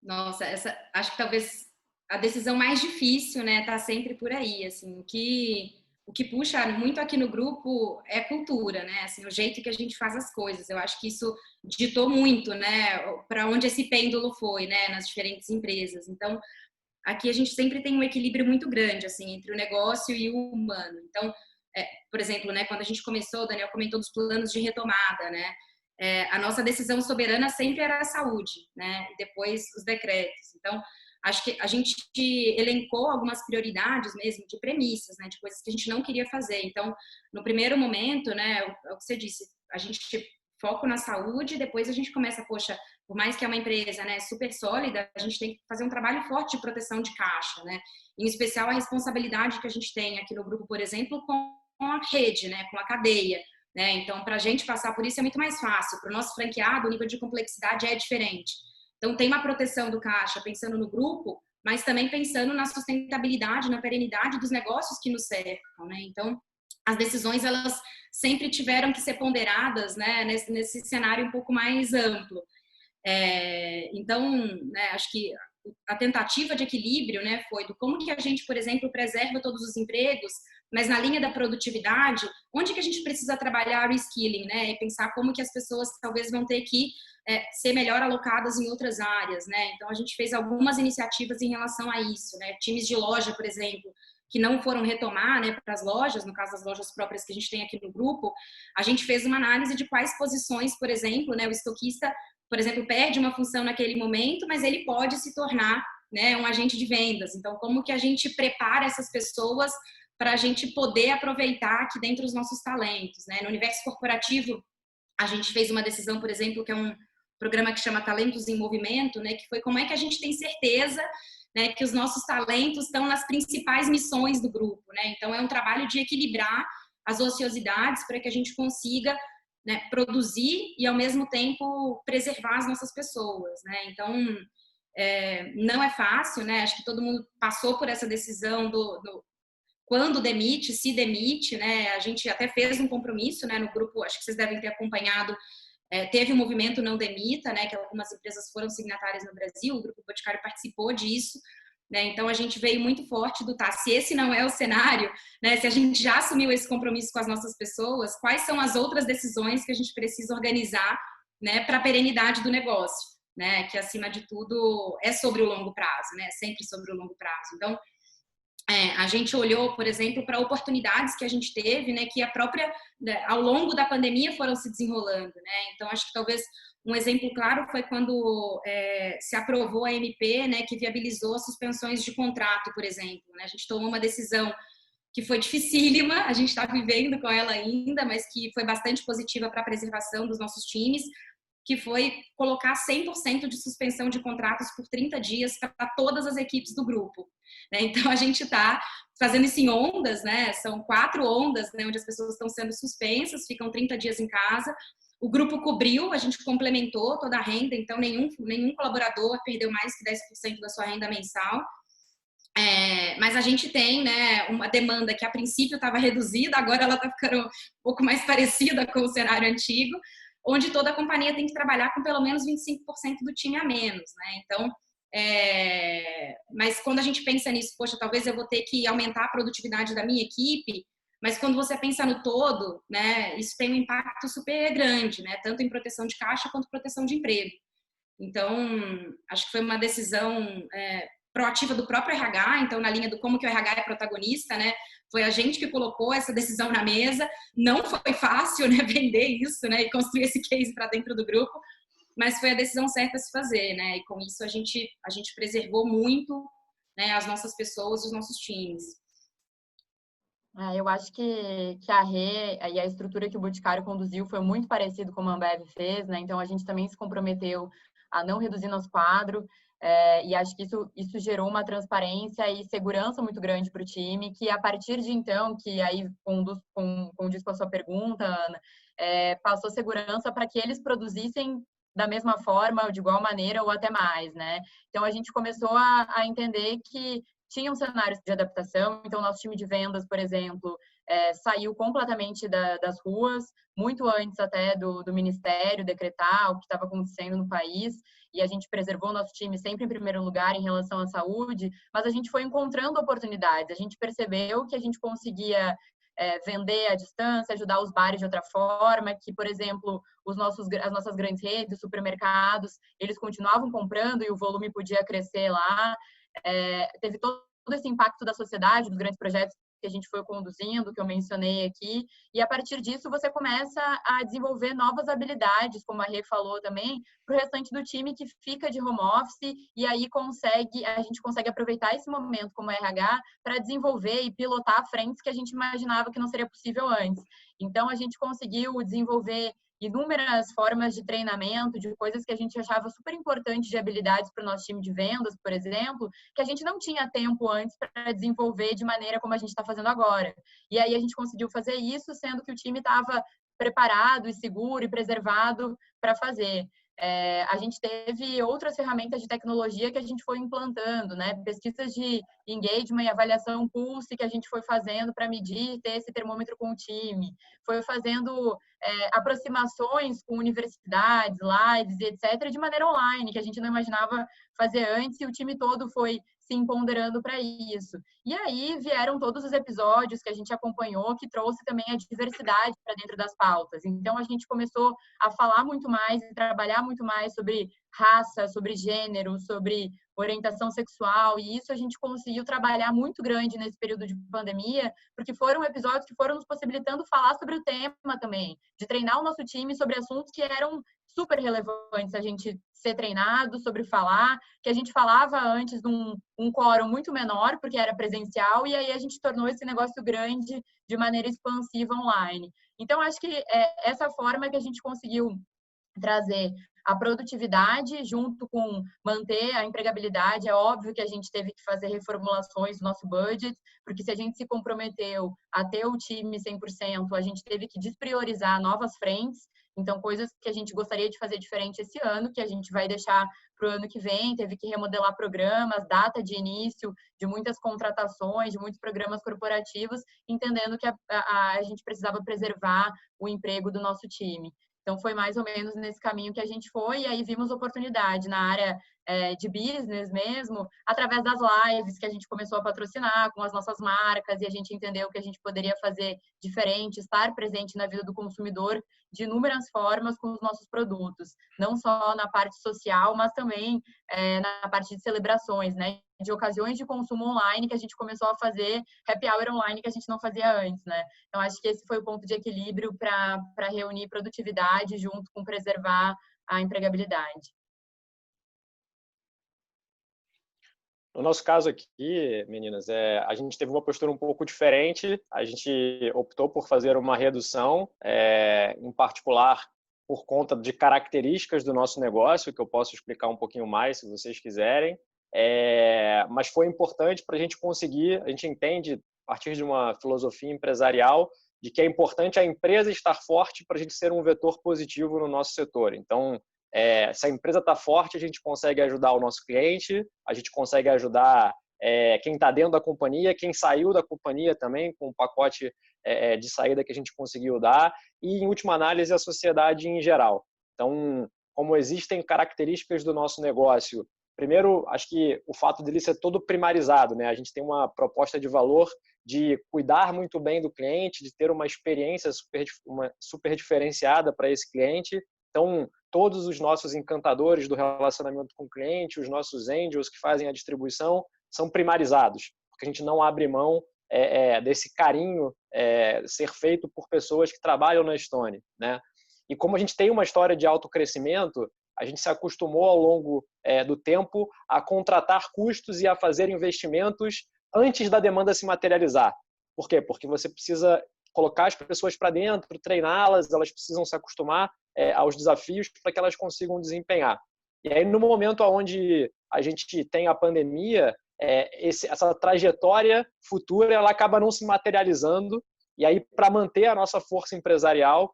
Nossa, acho que talvez a decisão mais difícil, né, tá sempre por aí, assim, o que puxa muito aqui no grupo é cultura, né, assim, o jeito que a gente faz as coisas. Eu acho que isso ditou muito, né, para onde esse pêndulo foi, né, nas diferentes empresas. Então, aqui a gente sempre tem um equilíbrio muito grande, assim, entre o negócio e o humano. Então, por exemplo, né, quando a gente começou, o Daniel comentou dos planos de retomada, né, a nossa decisão soberana sempre era a saúde, né, e depois os decretos. Então, acho que a gente elencou algumas prioridades mesmo, de premissas, né, de coisas que a gente não queria fazer. Então, no primeiro momento, né, é o que você disse, a gente foco na saúde, depois a gente começa, poxa, por mais que é uma empresa, né, super sólida, a gente tem que fazer um trabalho forte de proteção de caixa, né? Em especial a responsabilidade que a gente tem aqui no grupo, por exemplo, com a rede, né, com a cadeia, né? Então, para a gente passar por isso é muito mais fácil. Para o nosso franqueado, o nível de complexidade é diferente. Então, tem uma proteção do caixa pensando no grupo, mas também pensando na sustentabilidade, na perenidade dos negócios que nos cercam, né? Então, as decisões, elas sempre tiveram que ser ponderadas, né, nesse cenário um pouco mais amplo. Então, né, acho que a tentativa de equilíbrio, né, foi do como que a gente, por exemplo, preserva todos os empregos, mas na linha da produtividade, onde que a gente precisa trabalhar o reskilling, né, e pensar como que as pessoas talvez vão ter que ser melhor alocadas em outras áreas, né. Então, a gente fez algumas iniciativas em relação a isso, né, times de loja, por exemplo, que não foram retomar, né, para as lojas, no caso das lojas próprias que a gente tem aqui no grupo, a gente fez uma análise de quais posições, por exemplo, né, o estoquista, por exemplo, perde uma função naquele momento, mas ele pode se tornar, né, um agente de vendas. Então, como que a gente prepara essas pessoas para a gente poder aproveitar aqui dentro os nossos talentos, né? No universo corporativo, a gente fez uma decisão, por exemplo, que é um programa que chama Talentos em Movimento, né, que foi como é que a gente tem certeza, né, que os nossos talentos estão nas principais missões do grupo, né? Então, é um trabalho de equilibrar as ociosidades para que a gente consiga, né, produzir e, ao mesmo tempo, preservar as nossas pessoas, né? Então, não é fácil, né? Acho que todo mundo passou por essa decisão quando demite, se demite, né? A gente até fez um compromisso, né, no grupo, acho que vocês devem ter acompanhado, teve o movimento Não Demita, né, que algumas empresas foram signatárias no Brasil, o Grupo Boticário participou disso, né, então a gente veio muito forte do se esse não é o cenário, né, se a gente já assumiu esse compromisso com as nossas pessoas, quais são as outras decisões que a gente precisa organizar, né, para a perenidade do negócio, né, que acima de tudo é sobre o longo prazo, né, sempre sobre o longo prazo. Então, a gente olhou, por exemplo, para oportunidades que a gente teve, né, que ao longo da pandemia foram se desenrolando, né? Então, acho que talvez um exemplo claro foi quando se aprovou a MP, né, que viabilizou as suspensões de contrato, por exemplo, né? A gente tomou uma decisão que foi dificílima, a gente está vivendo com ela ainda, mas que foi bastante positiva para a preservação dos nossos times, que foi colocar 100% de suspensão de contratos por 30 dias para todas as equipes do grupo. Então, a gente está fazendo isso em ondas, né? São 4 ondas, né, onde as pessoas estão sendo suspensas, ficam 30 dias em casa. O grupo cobriu, a gente complementou toda a renda, então nenhum colaborador perdeu mais que 10% da sua renda mensal. Mas a gente tem, né, uma demanda que a princípio estava reduzida, agora ela está ficando um pouco mais parecida com o cenário antigo, onde toda a companhia tem que trabalhar com pelo menos 25% do time a menos, né? Então, mas quando a gente pensa nisso, poxa, talvez eu vou ter que aumentar a produtividade da minha equipe, mas quando você pensa no todo, né, isso tem um impacto super grande, né? Tanto em proteção de caixa quanto proteção de emprego. Então, acho que foi uma decisão proativa do próprio RH, então na linha do como que o RH é protagonista, né? Foi a gente que colocou essa decisão na mesa. Não foi fácil, né, vender isso, né, e construir esse case para dentro do grupo, mas foi a decisão certa a se fazer, né? E com isso a gente preservou muito, né, as nossas pessoas, os nossos times. Eu acho que a Rê e a estrutura que o Boticário conduziu foi muito parecido com o Ambev fez, né? Então a gente também se comprometeu a não reduzir nosso quadro. E acho que isso gerou uma transparência e segurança muito grande para o time, que a partir de então, que aí condiz com a sua pergunta, Ana, passou segurança para que eles produzissem da mesma forma, ou de igual maneira, ou até mais, né? Então, a gente começou a entender que tinham cenários de adaptação. Então, nosso time de vendas, por exemplo, saiu completamente das ruas, muito antes até do Ministério decretar o que estava acontecendo no país, e a gente preservou nosso time sempre em primeiro lugar em relação à saúde, mas a gente foi encontrando oportunidades, a gente percebeu que a gente conseguia vender à distância, ajudar os bares de outra forma, que, por exemplo, as nossas grandes redes, supermercados, eles continuavam comprando e o volume podia crescer lá. Teve todo esse impacto da sociedade, dos grandes projetos que a gente foi conduzindo, que eu mencionei aqui, e a partir disso você começa a desenvolver novas habilidades, como a Rê falou também, para o restante do time que fica de home office, e aí a gente consegue aproveitar esse momento como RH para desenvolver e pilotar frentes que a gente imaginava que não seria possível antes. Então, a gente conseguiu desenvolver inúmeras formas de treinamento, de coisas que a gente achava super importantes de habilidades para o nosso time de vendas, por exemplo, que a gente não tinha tempo antes para desenvolver de maneira como a gente está fazendo agora. E aí a gente conseguiu fazer isso, sendo que o time estava preparado e seguro e preservado para fazer. A gente teve outras ferramentas de tecnologia que a gente foi implantando, né? Pesquisas de engagement e avaliação pulse que a gente foi fazendo para medir, ter esse termômetro com o time. Foi fazendo aproximações com universidades, lives e etc., de maneira online, que a gente não imaginava fazer antes, e o time todo foi se empoderando para isso. E aí vieram todos os episódios que a gente acompanhou, que trouxe também a diversidade para dentro das pautas. Então, a gente começou a falar muito mais e trabalhar muito mais sobre raça, sobre gênero, sobre orientação sexual, e isso a gente conseguiu trabalhar muito grande nesse período de pandemia, porque foram episódios que foram nos possibilitando falar sobre o tema também, de treinar o nosso time sobre assuntos que eram super relevantes a gente ser treinado, sobre falar, que a gente falava antes de um quórum muito menor, porque era presencial, e aí a gente tornou esse negócio grande de maneira expansiva online. Então, acho que essa forma que a gente conseguiu trazer a produtividade junto com manter a empregabilidade. É óbvio que a gente teve que fazer reformulações do nosso budget, porque se a gente se comprometeu a ter o time 100%, a gente teve que despriorizar novas frentes. Então, coisas que a gente gostaria de fazer diferente esse ano, que a gente vai deixar para o ano que vem, teve que remodelar programas, data de início de muitas contratações, de muitos programas corporativos, entendendo que a gente precisava preservar o emprego do nosso time. Então, foi mais ou menos nesse caminho que a gente foi, e aí vimos oportunidade na área de business mesmo, através das lives que a gente começou a patrocinar com as nossas marcas, e a gente entendeu que a gente poderia fazer diferente, estar presente na vida do consumidor de inúmeras formas com os nossos produtos, não só na parte social, mas também na parte de celebrações, né? De ocasiões de consumo online que a gente começou a fazer happy hour online que a gente não fazia antes, né? Então, acho que esse foi o ponto de equilíbrio para reunir produtividade junto com preservar a empregabilidade. No nosso caso aqui, meninas, a gente teve uma postura um pouco diferente. A gente optou por fazer uma redução, em particular por conta de características do nosso negócio, que eu posso explicar um pouquinho mais, se vocês quiserem. Mas foi importante para a gente conseguir, a gente entende, a partir de uma filosofia empresarial, de que é importante a empresa estar forte para a gente ser um vetor positivo no nosso setor. Então, se a empresa está forte, a gente consegue ajudar o nosso cliente, a gente consegue ajudar quem está dentro da companhia, quem saiu da companhia também, com o pacote de saída que a gente conseguiu dar, e, em última análise, a sociedade em geral. Então, como existem características do nosso negócio, primeiro, acho que o fato dele ser todo primarizado, né? A gente tem uma proposta de valor de cuidar muito bem do cliente, de ter uma experiência super diferenciada para esse cliente. Então, todos os nossos encantadores do relacionamento com o cliente, os nossos angels que fazem a distribuição, são primarizados, porque a gente não abre mão desse carinho ser feito por pessoas que trabalham na Stone, né? E como a gente tem uma história de autocrescimento, a gente se acostumou ao longo do tempo a contratar custos e a fazer investimentos antes da demanda se materializar. Por quê? Porque você precisa colocar as pessoas para dentro, treiná-las, elas precisam se acostumar aos desafios para que elas consigam desempenhar. E aí, no momento onde a gente tem a pandemia, essa trajetória futura ela acaba não se materializando, e aí, para manter a nossa força empresarial,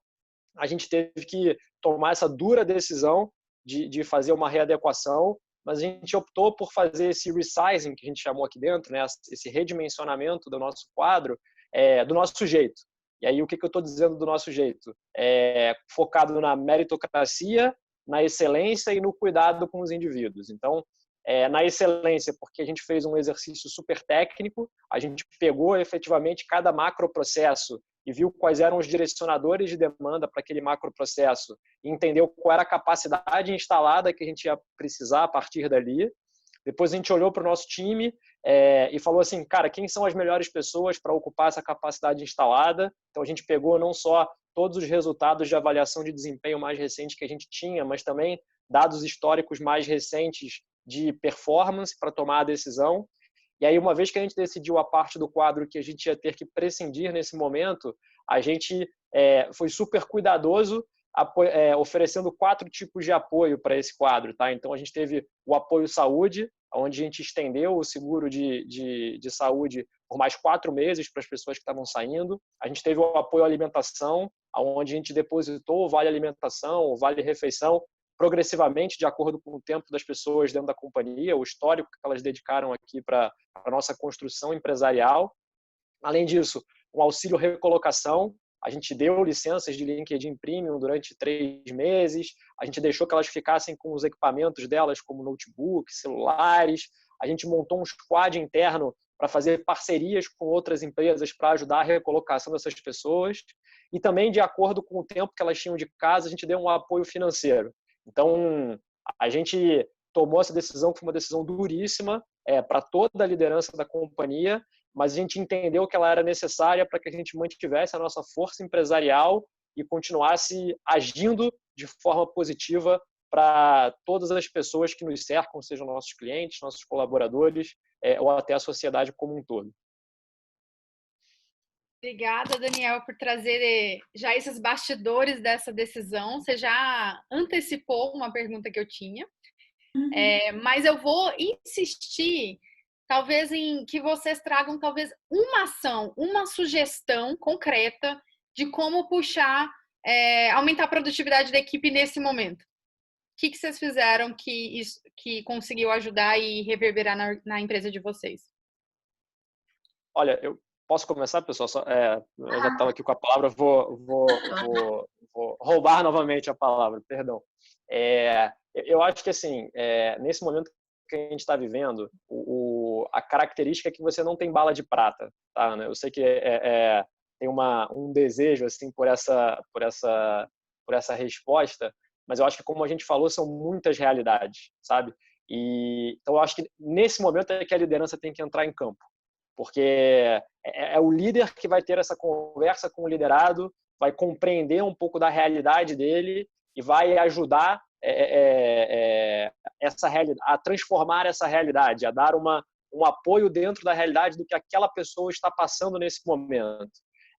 a gente teve que tomar essa dura decisão de fazer uma readequação, mas a gente optou por fazer esse resizing, que a gente chamou aqui dentro, né? Esse redimensionamento do nosso quadro, do nosso jeito. E aí, o que eu estou dizendo do nosso jeito? Focado na meritocracia, na excelência e no cuidado com os indivíduos. Então, na excelência, porque a gente fez um exercício super técnico, a gente pegou efetivamente cada macroprocesso e viu quais eram os direcionadores de demanda para aquele macroprocesso e entendeu qual era a capacidade instalada que a gente ia precisar a partir dali. Depois a gente olhou para o nosso time e falou assim, cara, quem são as melhores pessoas para ocupar essa capacidade instalada? Então a gente pegou não só todos os resultados de avaliação de desempenho mais recentes que a gente tinha, mas também dados históricos mais recentes de performance para tomar a decisão. E aí, uma vez que a gente decidiu a parte do quadro que a gente ia ter que prescindir nesse momento, a gente foi super cuidadoso, oferecendo 4 tipos de apoio para esse quadro. Tá? Então, a gente teve o apoio saúde, onde a gente estendeu o seguro de saúde por mais 4 meses para as pessoas que estavam saindo. A gente teve o apoio à alimentação, onde a gente depositou o vale alimentação, o vale refeição, progressivamente, de acordo com o tempo das pessoas dentro da companhia, o histórico que elas dedicaram aqui para a nossa construção empresarial. Além disso, um auxílio recolocação. A gente deu licenças de LinkedIn Premium durante 3 meses, a gente deixou que elas ficassem com os equipamentos delas, como notebook, celulares, a gente montou um squad interno para fazer parcerias com outras empresas para ajudar a recolocação dessas pessoas, e também, de acordo com o tempo que elas tinham de casa, a gente deu um apoio financeiro. Então, a gente tomou essa decisão, que foi uma decisão duríssima para toda a liderança da companhia, mas a gente entendeu que ela era necessária para que a gente mantivesse a nossa força empresarial e continuasse agindo de forma positiva para todas as pessoas que nos cercam, sejam nossos clientes, nossos colaboradores ou até a sociedade como um todo. Obrigada, Daniel, por trazer já esses bastidores dessa decisão. Você já antecipou uma pergunta que eu tinha, mas eu vou insistir talvez em que vocês tragam talvez uma ação, uma sugestão concreta de como puxar, aumentar a produtividade da equipe nesse momento. O que vocês fizeram que conseguiu ajudar e reverberar na empresa de vocês? Olha, eu posso começar, pessoal? Eu já estava aqui com a palavra, vou roubar novamente a palavra, perdão. Eu acho que, assim, nesse momento que a gente está vivendo, a característica é que você não tem bala de prata, tá? Eu sei que tem um desejo assim por essa resposta, mas eu acho que, como a gente falou, são muitas realidades, sabe? Então eu acho que nesse momento é que a liderança tem que entrar em campo, porque é o líder que vai ter essa conversa com o liderado, vai compreender um pouco da realidade dele e vai ajudar essa realidade, a transformar essa realidade, a dar um apoio dentro da realidade do que aquela pessoa está passando nesse momento.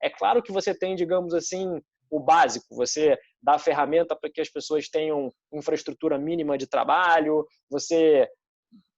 É claro que você tem, digamos assim, o básico, você dá a ferramenta para que as pessoas tenham infraestrutura mínima de trabalho, você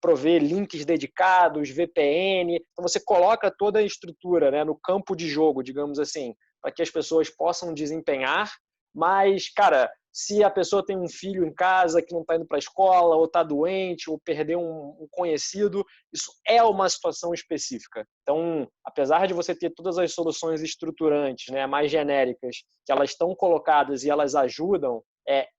provê links dedicados, VPN, então você coloca toda a estrutura, né, no campo de jogo, digamos assim, para que as pessoas possam desempenhar, mas, cara, se a pessoa tem um filho em casa que não está indo para a escola, ou está doente, ou perdeu um conhecido, isso é uma situação específica. Então, apesar de você ter todas as soluções estruturantes, né, mais genéricas, que elas estão colocadas e elas ajudam,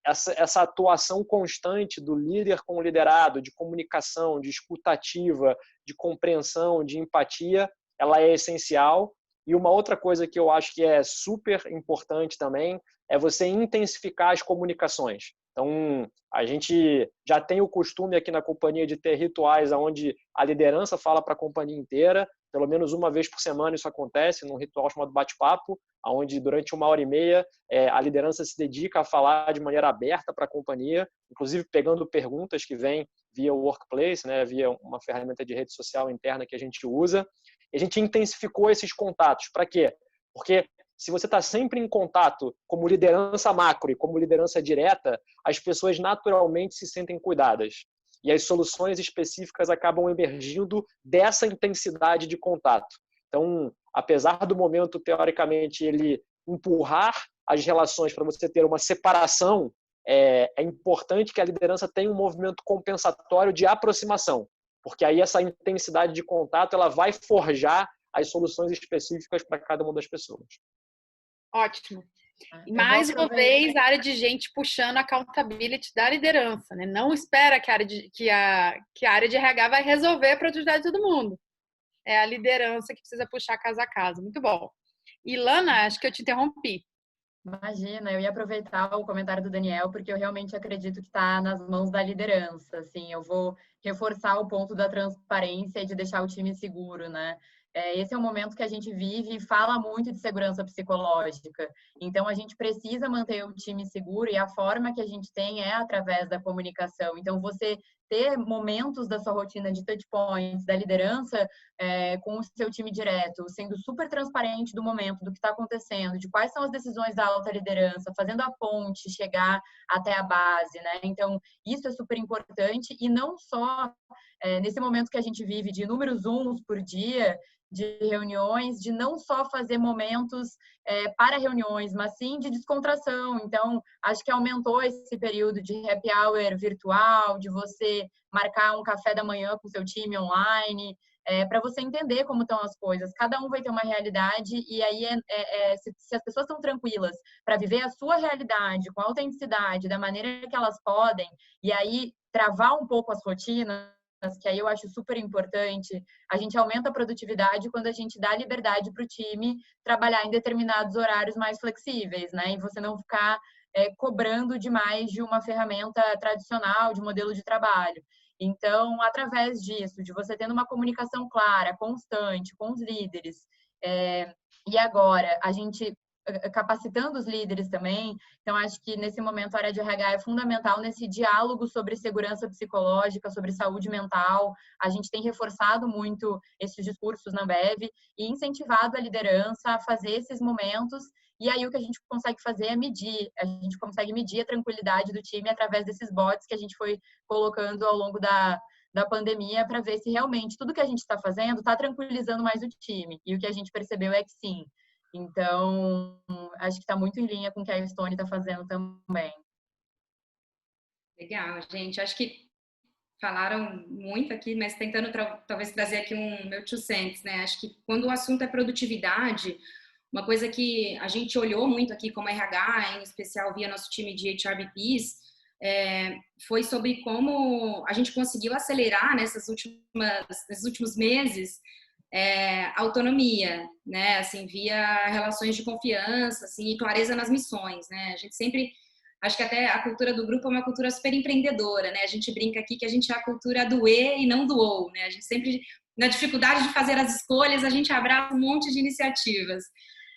essa atuação constante do líder com o liderado, de comunicação, de escutativa, de compreensão, de empatia, ela é essencial. E uma outra coisa que eu acho que é super importante também é você intensificar as comunicações. Então, a gente já tem o costume aqui na companhia de ter rituais onde a liderança fala para a companhia inteira, pelo menos uma vez por semana isso acontece, num ritual chamado bate-papo, onde durante 1h30 a liderança se dedica a falar de maneira aberta para a companhia, inclusive pegando perguntas que vêm via Workplace, né, via uma ferramenta de rede social interna que a gente usa. E a gente intensificou esses contatos. Para quê? Porque se você está sempre em contato como liderança macro e como liderança direta, as pessoas naturalmente se sentem cuidadas. E as soluções específicas acabam emergindo dessa intensidade de contato. Então, apesar do momento, teoricamente, ele empurrar as relações para você ter uma separação, é importante que a liderança tenha um movimento compensatório de aproximação, porque aí essa intensidade de contato ela vai forjar as soluções específicas para cada uma das pessoas. Ótimo. E mais uma vez, a área de gente puxando a accountability da liderança, né? Não espera que a área de RH vai resolver a produtividade de todo mundo. É a liderança que precisa puxar casa a casa. Muito bom. Ilana, acho que eu te interrompi. Imagina, eu ia aproveitar o comentário do Daniel, porque eu realmente acredito que está nas mãos da liderança. Assim, eu vou reforçar o ponto da transparência e de deixar o time seguro, né? Esse é um momento que a gente vive e fala muito de segurança psicológica. Então, a gente precisa manter o time seguro e a forma que a gente tem é através da comunicação. Então, você ter momentos da sua rotina de touch points, da liderança com o seu time direto, sendo super transparente do momento, do que está acontecendo, de quais são as decisões da alta liderança, fazendo a ponte chegar até a base, né? Então, isso é super importante e não só nesse momento que a gente vive de números uns por dia, de reuniões, de não só fazer momentos para reuniões, mas sim de descontração. Então, acho que aumentou esse período de happy hour virtual, de você marcar um café da manhã com seu time online, para você entender como estão as coisas. Cada um vai ter uma realidade e aí se as pessoas estão tranquilas para viver a sua realidade com autenticidade, da maneira que elas podem, e aí travar um pouco as rotinas, que aí eu acho super importante, a gente aumenta a produtividade quando a gente dá liberdade para o time trabalhar em determinados horários mais flexíveis, né? E você não ficar cobrando demais de uma ferramenta tradicional, de modelo de trabalho. Então, através disso, de você tendo uma comunicação clara, constante, com os líderes, e agora a gente capacitando os líderes também. Então, acho que nesse momento a área de RH é fundamental nesse diálogo sobre segurança psicológica, sobre saúde mental. A gente tem reforçado muito esses discursos na Ambev e incentivado a liderança a fazer esses momentos. E aí o que a gente consegue fazer é medir. A gente consegue medir a tranquilidade do time através desses bots que a gente foi colocando ao longo da pandemia para ver se realmente tudo que a gente está fazendo está tranquilizando mais o time. E o que a gente percebeu é que sim. Então, acho que está muito em linha com o que a Stone está fazendo também. Legal, gente. Acho que falaram muito aqui, mas tentando talvez trazer aqui meu 2 cents, né? Acho que quando o assunto é produtividade, uma coisa que a gente olhou muito aqui como RH, em especial via nosso time de HRBPs, foi sobre como a gente conseguiu acelerar nesses últimos meses a autonomia, né? Assim, via relações de confiança, assim, e clareza nas missões, né? A gente sempre, acho que até a cultura do grupo é uma cultura super empreendedora, né? A gente brinca aqui que a gente é a cultura do e não do ou, né? A gente sempre, na dificuldade de fazer as escolhas, a gente abraça um monte de iniciativas.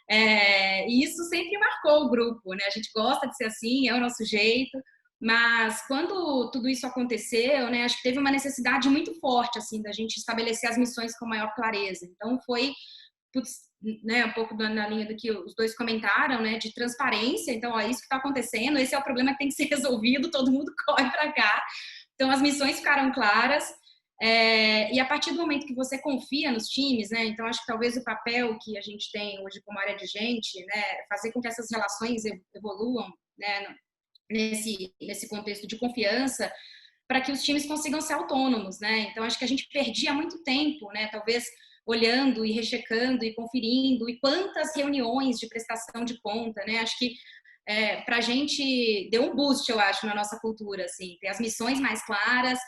E isso sempre marcou o grupo, né? A gente gosta de ser assim, é o nosso jeito. Mas quando tudo isso aconteceu, né, acho que teve uma necessidade muito forte, assim, da gente estabelecer as missões com maior clareza. Então, foi, né, um pouco na linha do que os dois comentaram, né, de transparência. Então, ó, isso que está acontecendo, esse é o problema que tem que ser resolvido, todo mundo corre para cá. Então, as missões ficaram claras. E a partir do momento que você confia nos times, né, então acho que talvez o papel que a gente tem hoje como área de gente, né, fazer com que essas relações evoluam, né, nesse contexto de confiança, para que os times consigam ser autônomos, né? Então, acho que a gente perdia muito tempo, né? Talvez olhando e rechecando e conferindo, e quantas reuniões de prestação de conta, né? Acho que para a gente deu um boost, eu acho, na nossa cultura, assim, ter as missões mais claras,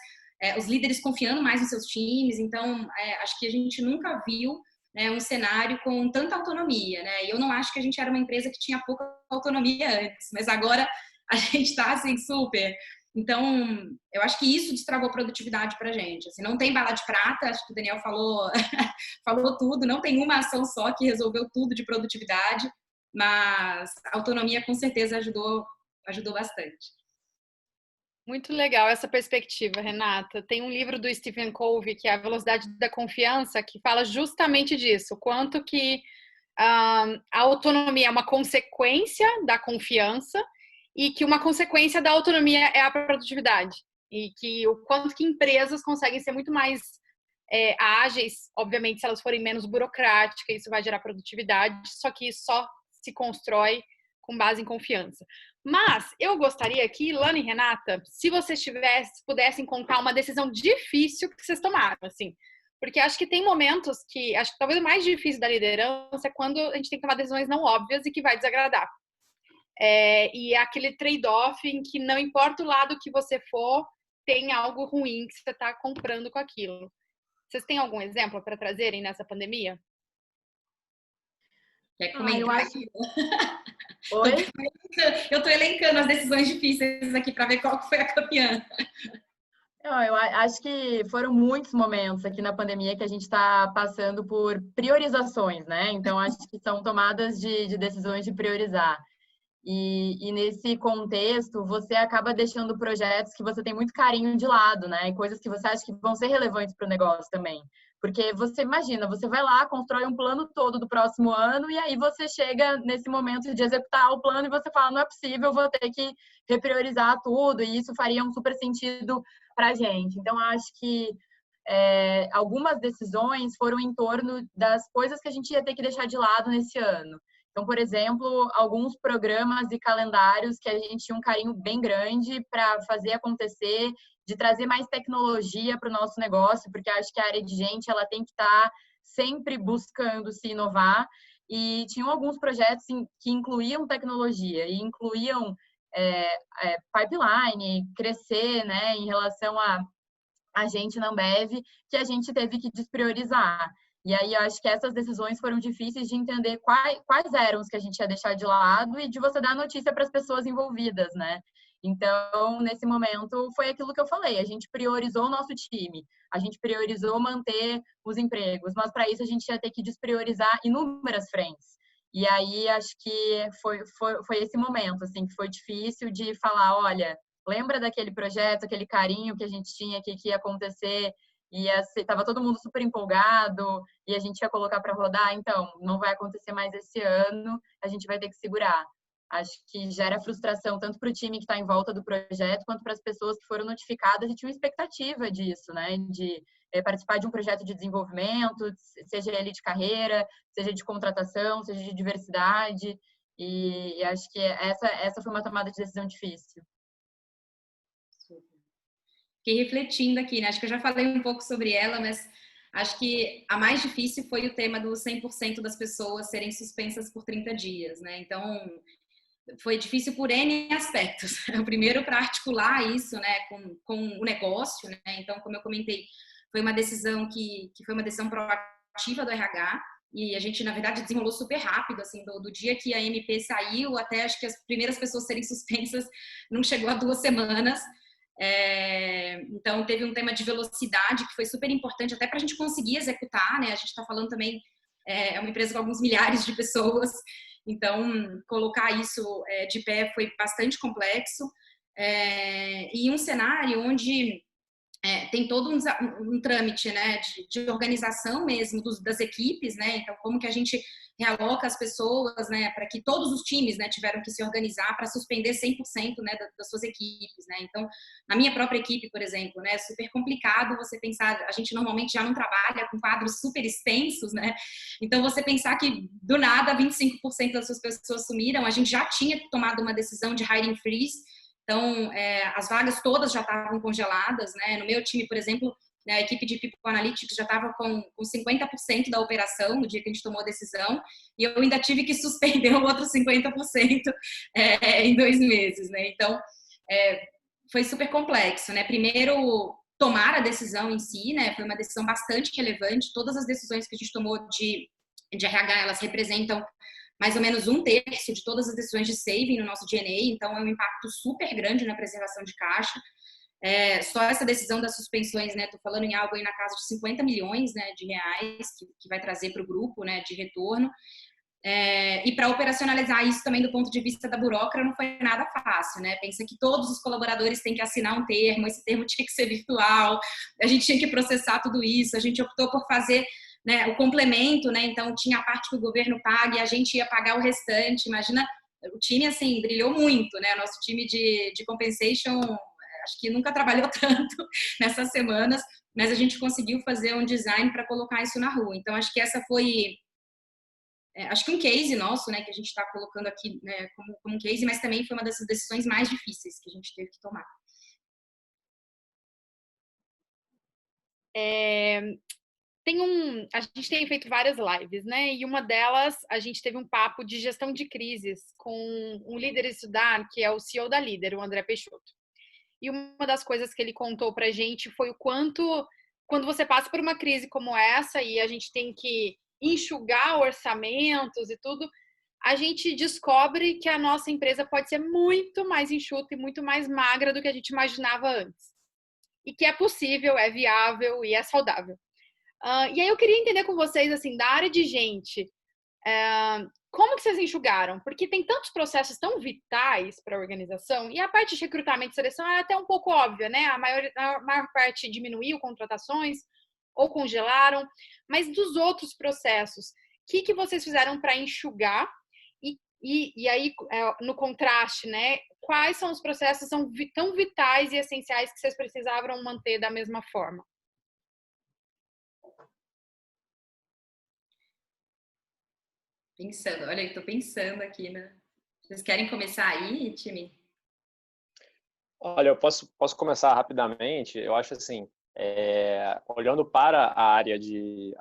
os líderes confiando mais nos seus times. Então, acho que a gente nunca viu, né, um cenário com tanta autonomia, né? E eu não acho que a gente era uma empresa que tinha pouca autonomia antes, mas agora a gente está assim super. Então, eu acho que isso destravou produtividade para a gente. Assim, não tem bala de prata, acho que o Daniel falou, falou tudo, não tem uma ação só que resolveu tudo de produtividade, mas a autonomia com certeza ajudou bastante. Muito legal essa perspectiva, Renata. Tem um livro do Stephen Covey, que é A Velocidade da Confiança, que fala justamente disso, quanto que a autonomia é uma consequência da confiança e que uma consequência da autonomia é a produtividade. E que o quanto que empresas conseguem ser muito mais ágeis, obviamente, se elas forem menos burocráticas, isso vai gerar produtividade, só que isso só se constrói com base em confiança. Mas eu gostaria que, Lana e Renata, se vocês pudessem contar uma decisão difícil que vocês tomaram, assim, porque acho que tem momentos que, acho que talvez o mais difícil da liderança é quando a gente tem que tomar decisões não óbvias e que vai desagradar. E é aquele trade-off em que não importa o lado que você for, tem algo ruim que você está comprando com aquilo. Vocês têm algum exemplo para trazerem nessa pandemia? Quer comentar aqui? Oi? Eu estou elencando as decisões difíceis aqui para ver qual que foi a campeã. Eu acho que foram muitos momentos aqui na pandemia que a gente está passando por priorizações, né? Então, acho que são tomadas de decisões de priorizar. E nesse contexto, você acaba deixando projetos que você tem muito carinho de lado, né? E coisas que você acha que vão ser relevantes para o negócio também. Porque você imagina, você vai lá, constrói um plano todo do próximo ano, e aí você chega nesse momento de executar o plano e você fala, não é possível, vou ter que repriorizar tudo, e isso faria um super sentido para a gente. Então, acho que algumas decisões foram em torno das coisas que a gente ia ter que deixar de lado nesse ano. Então, por exemplo, alguns programas e calendários que a gente tinha um carinho bem grande para fazer acontecer, de trazer mais tecnologia para o nosso negócio, porque acho que a área de gente ela tem que estar sempre buscando se inovar. E tinham alguns projetos que incluíam tecnologia e incluíam pipeline, crescer, né, em relação a gente na Ambev, que a gente teve que despriorizar. E aí, eu acho que essas decisões foram difíceis de entender quais eram os que a gente ia deixar de lado e de você dar notícia para as pessoas envolvidas, né? Então, nesse momento, foi aquilo que eu falei. A gente priorizou o nosso time, a gente priorizou manter os empregos, mas para isso a gente ia ter que despriorizar inúmeras frentes. E aí, acho que foi esse momento, assim, que foi difícil de falar, olha, lembra daquele projeto, aquele carinho que a gente tinha que ia acontecer, e estava todo mundo super empolgado, e a gente ia colocar para rodar, então, não vai acontecer mais esse ano, a gente vai ter que segurar. Acho que gera frustração tanto para o time que está em volta do projeto, quanto para as pessoas que foram notificadas e tinham expectativa disso, né? De participar de um projeto de desenvolvimento, seja ele de carreira, seja de contratação, seja de diversidade, e acho que essa foi uma tomada de decisão difícil. Fiquei refletindo aqui, né? Acho que eu já falei um pouco sobre ela, mas acho que a mais difícil foi o tema do 100% das pessoas serem suspensas por 30 dias, né? Então, foi difícil por N aspectos. O primeiro, para articular isso, né, com o negócio, né? Então, como eu comentei, foi uma decisão que foi uma decisão proativa do RH, e a gente, na verdade, desenrolou super rápido, assim, do dia que a MP saiu até acho que as primeiras pessoas serem suspensas, não chegou a 2 semanas. Então, teve um tema de velocidade que foi super importante até para a gente conseguir executar, né? A gente está falando também, é uma empresa com alguns milhares de pessoas, então colocar isso de pé foi bastante complexo, e um cenário onde tem todo um trâmite, né, de organização mesmo das equipes, né? Então, como que a gente realoca as pessoas, né, para que todos os times, né, tiveram que se organizar para suspender 100%, né, das suas equipes, né? Então, na minha própria equipe, por exemplo, né, é super complicado você pensar, a gente normalmente já não trabalha com quadros super extensos, né? Então, você pensar que do nada 25% das suas pessoas sumiram, a gente já tinha tomado uma decisão de hiring freeze. Então, as vagas todas já estavam congeladas, né? No meu time, por exemplo, né, a equipe de People Analytics já estava com 50% da operação no dia que a gente tomou a decisão, e eu ainda tive que suspender o outro 50% em 2 meses, né? Então, foi super complexo, né? Primeiro, tomar a decisão em si, né? Foi uma decisão bastante relevante. Todas as decisões que a gente tomou de RH, elas representam mais ou menos 1/3 de todas as decisões de saving no nosso G&A, então é um impacto super grande na preservação de caixa. Só essa decisão das suspensões, né, tô falando em algo aí na casa de 50 milhões, né, de reais que vai trazer para o grupo, né, de retorno. E para operacionalizar isso também do ponto de vista da burocracia não foi nada fácil, né? Pensa que todos os colaboradores têm que assinar um termo, esse termo tinha que ser virtual, a gente tinha que processar tudo isso, a gente optou por fazer, né, o complemento, né? Então tinha a parte que o governo paga e a gente ia pagar o restante. Imagina, o time assim brilhou muito, né? Nosso time de compensation acho que nunca trabalhou tanto nessas semanas, mas a gente conseguiu fazer um design para colocar isso na rua. Então acho que essa foi acho que um case nosso, né, que a gente está colocando aqui, né, como um case, mas também foi uma dessas decisões mais difíceis que a gente teve que tomar. A gente tem feito várias lives, né? E uma delas, a gente teve um papo de gestão de crises com um líder estudar, que é o CEO da Líder, o André Peixoto. E uma das coisas que ele contou pra gente foi o quanto, quando você passa por uma crise como essa e a gente tem que enxugar orçamentos e tudo, a gente descobre que a nossa empresa pode ser muito mais enxuta e muito mais magra do que a gente imaginava antes. E que é possível, é viável e é saudável. E aí eu queria entender com vocês, assim, da área de gente, como que vocês enxugaram? Porque tem tantos processos tão vitais para a organização, e a parte de recrutamento e seleção é até um pouco óbvia, né? A maior parte diminuiu contratações ou congelaram, mas dos outros processos, o que vocês fizeram para enxugar? E aí, no contraste, né? Quais são os processos que são tão vitais e essenciais que vocês precisavam manter da mesma forma? Pensando, olha, eu tô pensando aqui, né? Vocês querem começar aí, time? Olha, eu posso começar rapidamente. Eu acho assim, olhando para a área de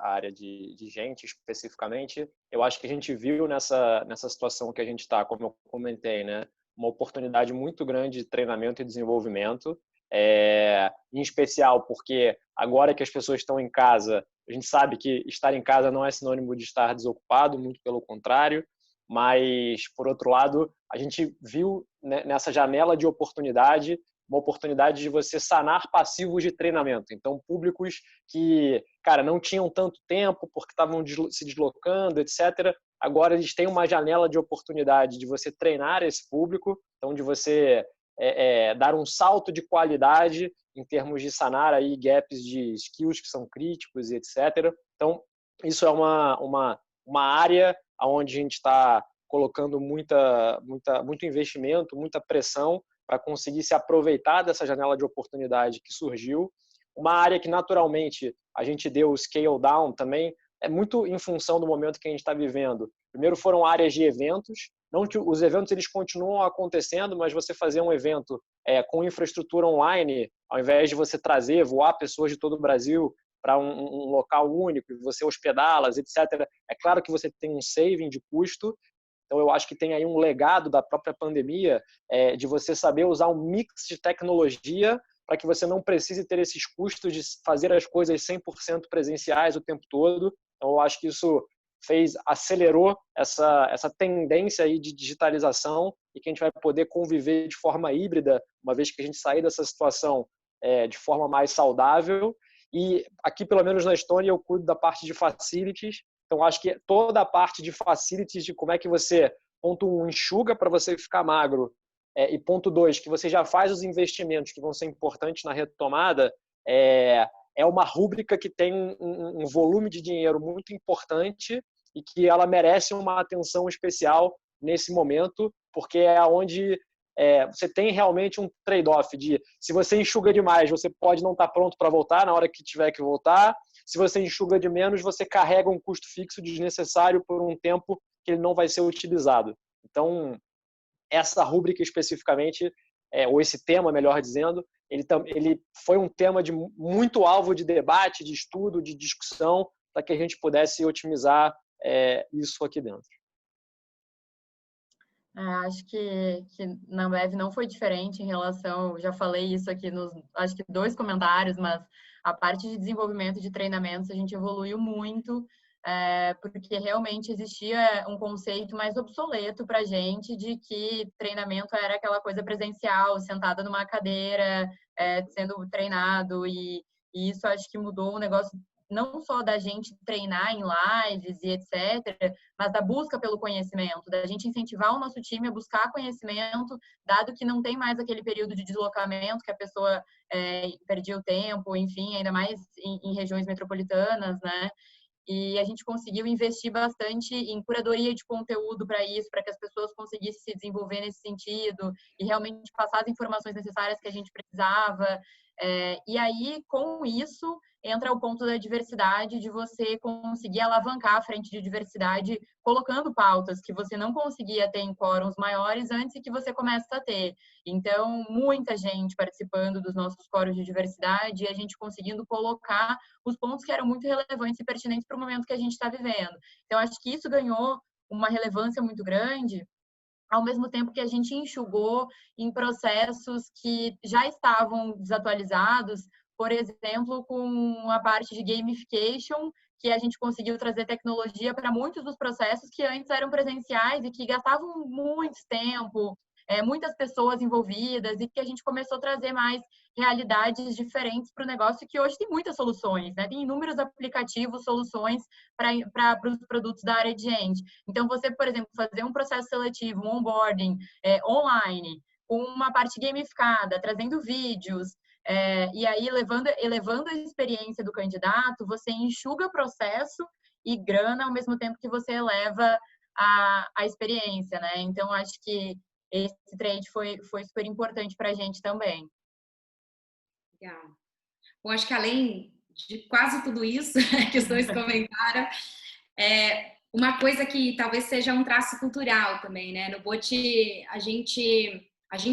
gente especificamente, eu acho que a gente viu nessa situação que a gente está, como eu comentei, né, uma oportunidade muito grande de treinamento e desenvolvimento, em especial porque agora que as pessoas estão em casa, a gente sabe que estar em casa não é sinônimo de estar desocupado, muito pelo contrário, mas, por outro lado, a gente viu, né, nessa janela de oportunidade, uma oportunidade de você sanar passivos de treinamento. Então, públicos que, cara, não tinham tanto tempo porque estavam se deslocando, etc. Agora eles têm uma janela de oportunidade de você treinar esse público, então de você dar um salto de qualidade em termos de sanar aí gaps de skills que são críticos e etc. Então, isso é uma área onde a gente está colocando muito investimento, muita pressão para conseguir se aproveitar dessa janela de oportunidade que surgiu. Uma área que naturalmente a gente deu o scale down também, é muito em função do momento que a gente está vivendo. Primeiro foram áreas de eventos, não que os eventos eles continuam acontecendo, mas você fazer um evento com infraestrutura online, ao invés de você voar pessoas de todo o Brasil para um local único, você hospedá-las, etc. É claro que você tem um saving de custo. Então, eu acho que tem aí um legado da própria pandemia de você saber usar um mix de tecnologia para que você não precise ter esses custos de fazer as coisas 100% presenciais o tempo todo. Então, eu acho que isso acelerou essa tendência aí de digitalização e que a gente vai poder conviver de forma híbrida, uma vez que a gente sair dessa situação de forma mais saudável. E aqui, pelo menos na Estônia, eu cuido da parte de facilities. Então, acho que toda a parte de facilities, de como é que você, ponto 1, enxuga para você ficar magro, e ponto 2, que você já faz os investimentos que vão ser importantes na retomada, é uma rúbrica que tem um volume de dinheiro muito importante e que ela merece uma atenção especial nesse momento, porque é onde você tem realmente um trade-off de, se você enxuga demais, você pode não estar pronto para voltar na hora que tiver que voltar. Se você enxuga de menos, você carrega um custo fixo desnecessário por um tempo que ele não vai ser utilizado. Então, essa rúbrica especificamente, ou esse tema, melhor dizendo, ele foi um tema de muito alvo de debate, de estudo, de discussão, para que a gente pudesse otimizar isso aqui dentro. Acho que na Ambev não foi diferente em relação, já falei isso aqui nos, acho que 2 comentários, mas a parte de desenvolvimento de treinamentos a gente evoluiu muito, porque realmente existia um conceito mais obsoleto para a gente de que treinamento era aquela coisa presencial, sentada numa cadeira, sendo treinado, e isso acho que mudou o negócio não só da gente treinar em lives e etc., mas da busca pelo conhecimento, da gente incentivar o nosso time a buscar conhecimento, dado que não tem mais aquele período de deslocamento que a pessoa perdia o tempo, enfim, ainda mais em regiões metropolitanas, né? E a gente conseguiu investir bastante em curadoria de conteúdo para isso, para que as pessoas conseguissem se desenvolver nesse sentido e realmente passar as informações necessárias que a gente precisava. E aí, com isso, entra o ponto da diversidade, de você conseguir alavancar a frente de diversidade, colocando pautas que você não conseguia ter em quóruns maiores antes e que você começa a ter. Então, muita gente participando dos nossos quóruns de diversidade e a gente conseguindo colocar os pontos que eram muito relevantes e pertinentes para o momento que a gente está vivendo. Então, acho que isso ganhou uma relevância muito grande, ao mesmo tempo que a gente enxugou em processos que já estavam desatualizados, por exemplo, com a parte de gamification, que a gente conseguiu trazer tecnologia para muitos dos processos que antes eram presenciais e que gastavam muito tempo, muitas pessoas envolvidas e que a gente começou a trazer mais realidades diferentes para o negócio, que hoje tem muitas soluções, né? Tem inúmeros aplicativos, soluções para os produtos da área de gente. Então, você, por exemplo, fazer um processo seletivo, um onboarding online, com uma parte gamificada, trazendo vídeos, e aí elevando a experiência do candidato, você enxuga o processo e grana ao mesmo tempo que você eleva a experiência, né? Então, acho que esse trade foi super importante para a gente também. Legal. Bom, acho que além de quase tudo isso que os dois comentaram, uma coisa que talvez seja um traço cultural também, né? No Bote, a gente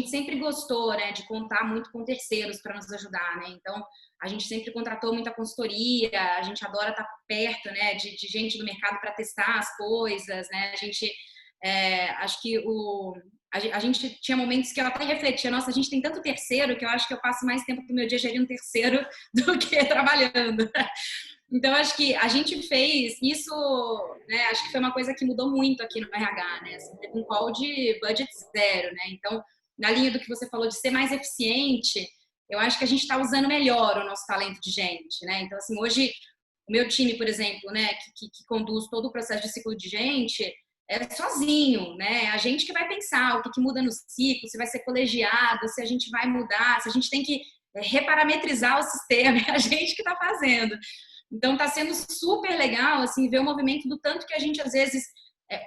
sempre gostou, né, de contar muito com terceiros para nos ajudar, né? Então, a gente sempre contratou muita consultoria, a gente adora estar perto, né, de gente do mercado para testar as coisas, né? A gente, acho que a gente tinha momentos que eu até refletia, nossa, a gente tem tanto terceiro que eu acho que eu passo mais tempo do meu dia gerindo terceiro do que trabalhando. Então, acho que a gente fez isso, né? Acho que foi uma coisa que mudou muito aqui no RH, né? Assim, teve um call de budget zero, né? Então, na linha do que você falou de ser mais eficiente, eu acho que a gente está usando melhor o nosso talento de gente, né? Então, assim, hoje, o meu time, por exemplo, né, que conduz todo o processo de ciclo de gente, é sozinho, né? A gente que vai pensar o que muda no ciclo, se vai ser colegiado, se a gente vai mudar, se a gente tem que reparametrizar o sistema, é a gente que está fazendo. Então, está sendo super legal, assim, ver o movimento do tanto que a gente, às vezes,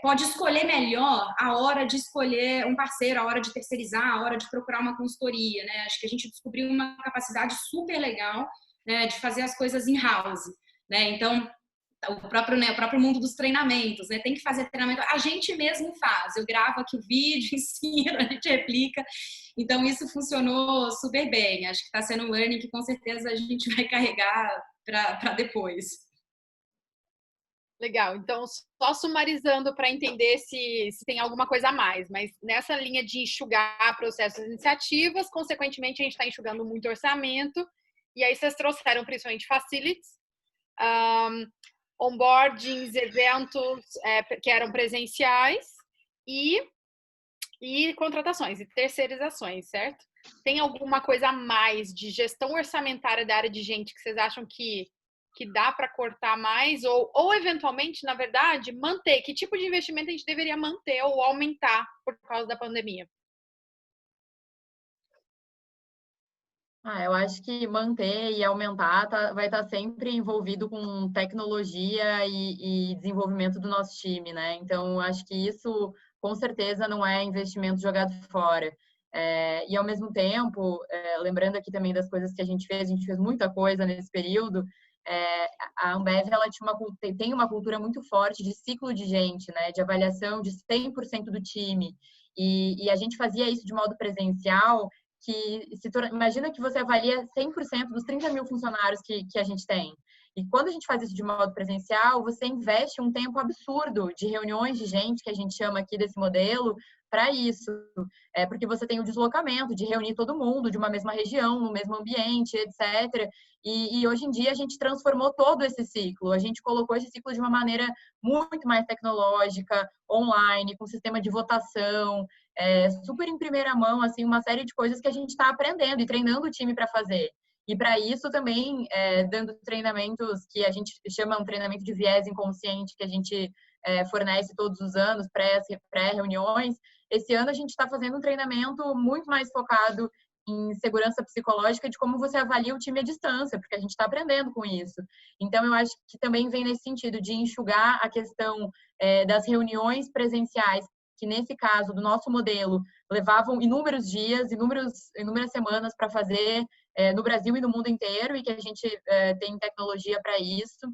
pode escolher melhor a hora de escolher um parceiro, a hora de terceirizar, a hora de procurar uma consultoria, né? Acho que a gente descobriu uma capacidade super legal, né, de fazer as coisas in-house, né? Então, o próprio mundo dos treinamentos, né? Tem que fazer treinamento, a gente mesmo faz. Eu gravo aqui o vídeo, ensino, a gente replica. Então, isso funcionou super bem. Acho que está sendo um learning que, com certeza, a gente vai carregar para depois. Legal, então só sumarizando para entender se tem alguma coisa a mais, mas nessa linha de enxugar processos e iniciativas, consequentemente a gente está enxugando muito orçamento, e aí vocês trouxeram principalmente facilities, onboardings, eventos que eram presenciais e contratações e terceirizações, certo? Tem alguma coisa a mais de gestão orçamentária da área de gente que vocês acham que dá para cortar mais ou eventualmente, na verdade, manter? Que tipo de investimento a gente deveria manter ou aumentar por causa da pandemia? Eu acho que manter e aumentar vai estar sempre envolvido com tecnologia e desenvolvimento do nosso time, né? Então, acho que isso, com certeza, não é investimento jogado fora. E, ao mesmo tempo, lembrando aqui também das coisas que a gente fez muita coisa nesse período. A Ambev ela tem uma cultura muito forte de ciclo de gente, né? De avaliação de 100% do time. E a gente fazia isso de modo presencial, imagina que você avalia 100% dos 30 mil funcionários que a gente tem. E quando a gente faz isso de modo presencial, você investe um tempo absurdo de reuniões de gente, que a gente chama aqui desse modelo, para isso. Porque você tem o deslocamento de reunir todo mundo de uma mesma região, no mesmo ambiente, etc. E hoje em dia a gente transformou todo esse ciclo. A gente colocou esse ciclo de uma maneira muito mais tecnológica, online, com sistema de votação, super em primeira mão, assim, uma série de coisas que a gente está aprendendo e treinando o time para fazer. E para isso também, dando treinamentos que a gente chama um treinamento de viés inconsciente, que a gente fornece todos os anos, pré-reuniões. Esse ano a gente está fazendo um treinamento muito mais focado em segurança psicológica de como você avalia o time à distância, porque a gente está aprendendo com isso. Então, eu acho que também vem nesse sentido de enxugar a questão das reuniões presenciais, que nesse caso do nosso modelo levavam inúmeros dias, inúmeras semanas para fazer no Brasil e no mundo inteiro, e que a gente tem tecnologia para isso,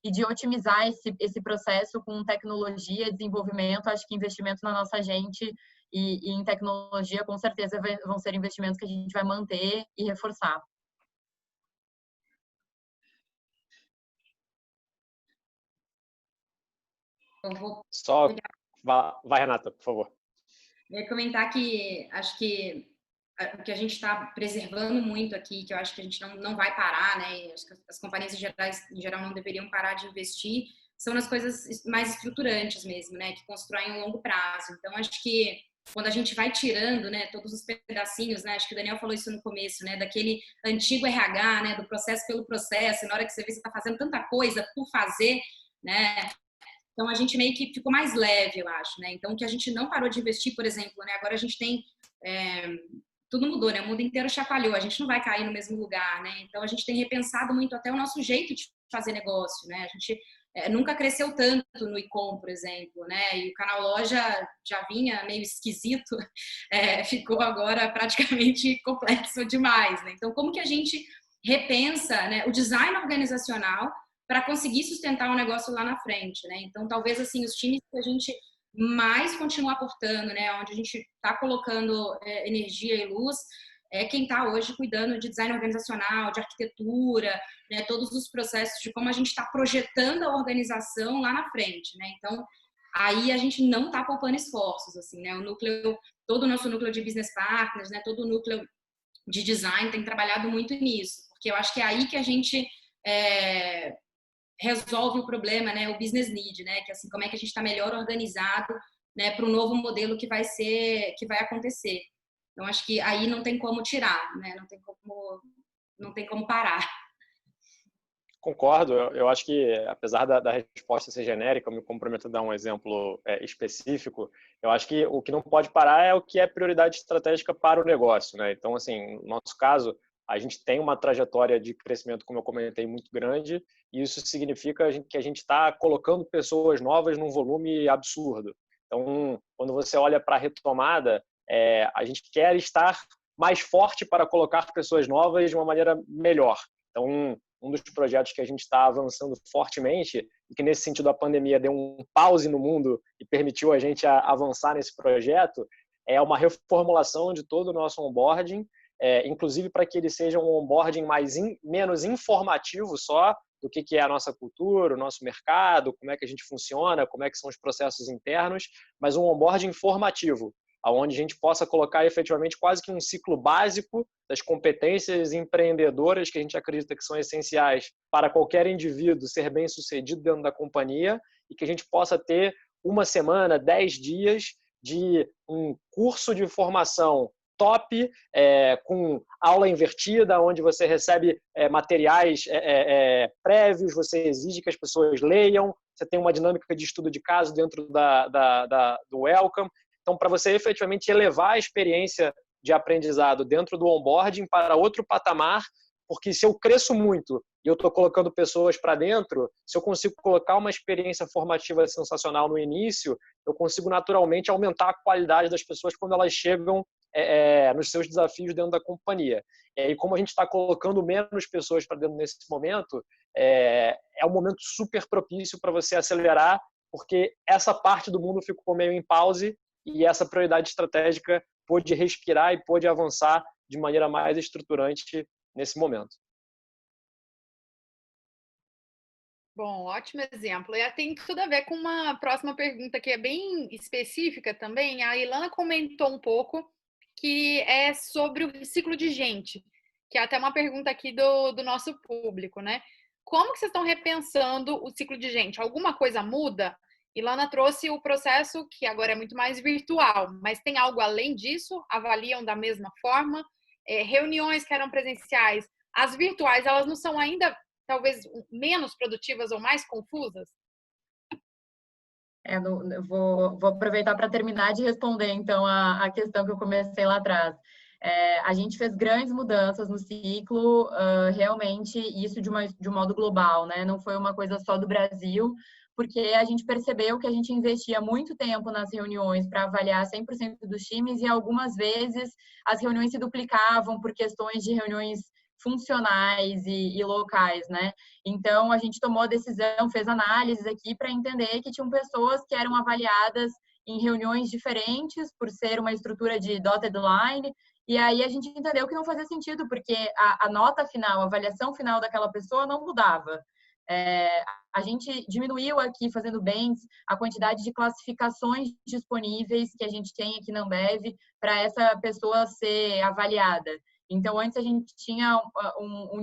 e de otimizar esse processo com tecnologia, desenvolvimento. Acho que investimento na nossa gente e em tecnologia, com certeza, vão ser investimentos que a gente vai manter e reforçar. Só vai, Renata, por favor. Eu ia comentar que acho que o que a gente está preservando muito aqui, que eu acho que a gente não vai parar, né? Acho que as companhias em geral não deveriam parar de investir, são nas coisas mais estruturantes mesmo, né? Que constroem um longo prazo. Então, acho que quando a gente vai tirando, né, todos os pedacinhos, né, acho que o Daniel falou isso no começo, né, daquele antigo RH, né, do processo pelo processo, na hora que você vê, você está fazendo tanta coisa por fazer, né, então a gente meio que ficou mais leve, eu acho, né, então que a gente não parou de investir, por exemplo, né, agora a gente tem, tudo mudou, né, o mundo inteiro chacoalhou, a gente não vai cair no mesmo lugar, né, então a gente tem repensado muito até o nosso jeito de fazer negócio, né, a gente nunca cresceu tanto no e-com, por exemplo, né? E o canal loja já vinha meio esquisito, ficou agora praticamente complexo demais, né? Então, como que a gente repensa, né, o design organizacional para conseguir sustentar o negócio lá na frente, né? Então, talvez assim os times que a gente mais continua aportando, né, onde a gente está colocando energia e luz, é quem está hoje cuidando de design organizacional, de arquitetura, né, todos os processos de como a gente está projetando a organização lá na frente, né? Então, aí a gente não está poupando esforços, assim, né? O núcleo, todo o nosso núcleo de business partners, né, todo o núcleo de design tem trabalhado muito nisso, porque eu acho que é aí que a gente resolve o problema, né? O business need, né? Que assim, como é que a gente está melhor organizado, né, para o novo modelo que vai acontecer. Então, acho que aí não tem como tirar, né? Não tem como parar. Concordo. Eu acho que, apesar da resposta ser genérica, eu me comprometo a dar um exemplo específico. Eu acho que o que não pode parar é o que é prioridade estratégica para o negócio, né? Então, assim, no nosso caso, a gente tem uma trajetória de crescimento, como eu comentei, muito grande, e isso significa que a gente está colocando pessoas novas num volume absurdo. Então, quando você olha para a retomada, a gente quer estar mais forte para colocar pessoas novas de uma maneira melhor. Então, um dos projetos que a gente está avançando fortemente, e que nesse sentido a pandemia deu um pause no mundo e permitiu a gente avançar nesse projeto, é uma reformulação de todo o nosso onboarding, inclusive para que ele seja um onboarding menos informativo só do que é a nossa cultura, o nosso mercado, como é que a gente funciona, como é que são os processos internos, mas um onboarding informativo, onde a gente possa colocar efetivamente quase que um ciclo básico das competências empreendedoras que a gente acredita que são essenciais para qualquer indivíduo ser bem-sucedido dentro da companhia, e que a gente possa ter uma semana, 10 dias de um curso de formação top, com aula invertida, onde você recebe materiais prévios, você exige que as pessoas leiam, você tem uma dinâmica de estudo de caso dentro do Welcome. Então, para você efetivamente elevar a experiência de aprendizado dentro do onboarding para outro patamar, porque se eu cresço muito e eu estou colocando pessoas para dentro, se eu consigo colocar uma experiência formativa sensacional no início, eu consigo naturalmente aumentar a qualidade das pessoas quando elas chegam nos seus desafios dentro da companhia. E como a gente está colocando menos pessoas para dentro nesse momento, é um momento super propício para você acelerar, porque essa parte do mundo ficou meio em pause e essa prioridade estratégica pôde respirar e pôde avançar de maneira mais estruturante nesse momento. Bom, ótimo exemplo. E tem tudo a ver com uma próxima pergunta que é bem específica também. A Ilana comentou um pouco que é sobre o ciclo de gente, que é até uma pergunta aqui do nosso público, né? Como que vocês estão repensando o ciclo de gente? Alguma coisa muda? Ilana trouxe o processo que agora é muito mais virtual, mas tem algo além disso? Avaliam da mesma forma? Reuniões que eram presenciais, as virtuais, elas não são ainda talvez menos produtivas ou mais confusas? Eu vou aproveitar para terminar de responder, então, a questão que eu comecei lá atrás. A gente fez grandes mudanças no ciclo, realmente, isso de um modo global, né? Não foi uma coisa só do Brasil, porque a gente percebeu que a gente investia muito tempo nas reuniões para avaliar 100% dos times e algumas vezes as reuniões se duplicavam por questões de reuniões funcionais e locais, né? Então, a gente tomou a decisão, fez análises aqui para entender que tinham pessoas que eram avaliadas em reuniões diferentes por ser uma estrutura de dotted line, e aí a gente entendeu que não fazia sentido, porque a nota final, a avaliação final daquela pessoa não mudava. A gente diminuiu aqui, fazendo bens, a quantidade de classificações disponíveis que a gente tem aqui na Ambev para essa pessoa ser avaliada. Então, antes a gente tinha um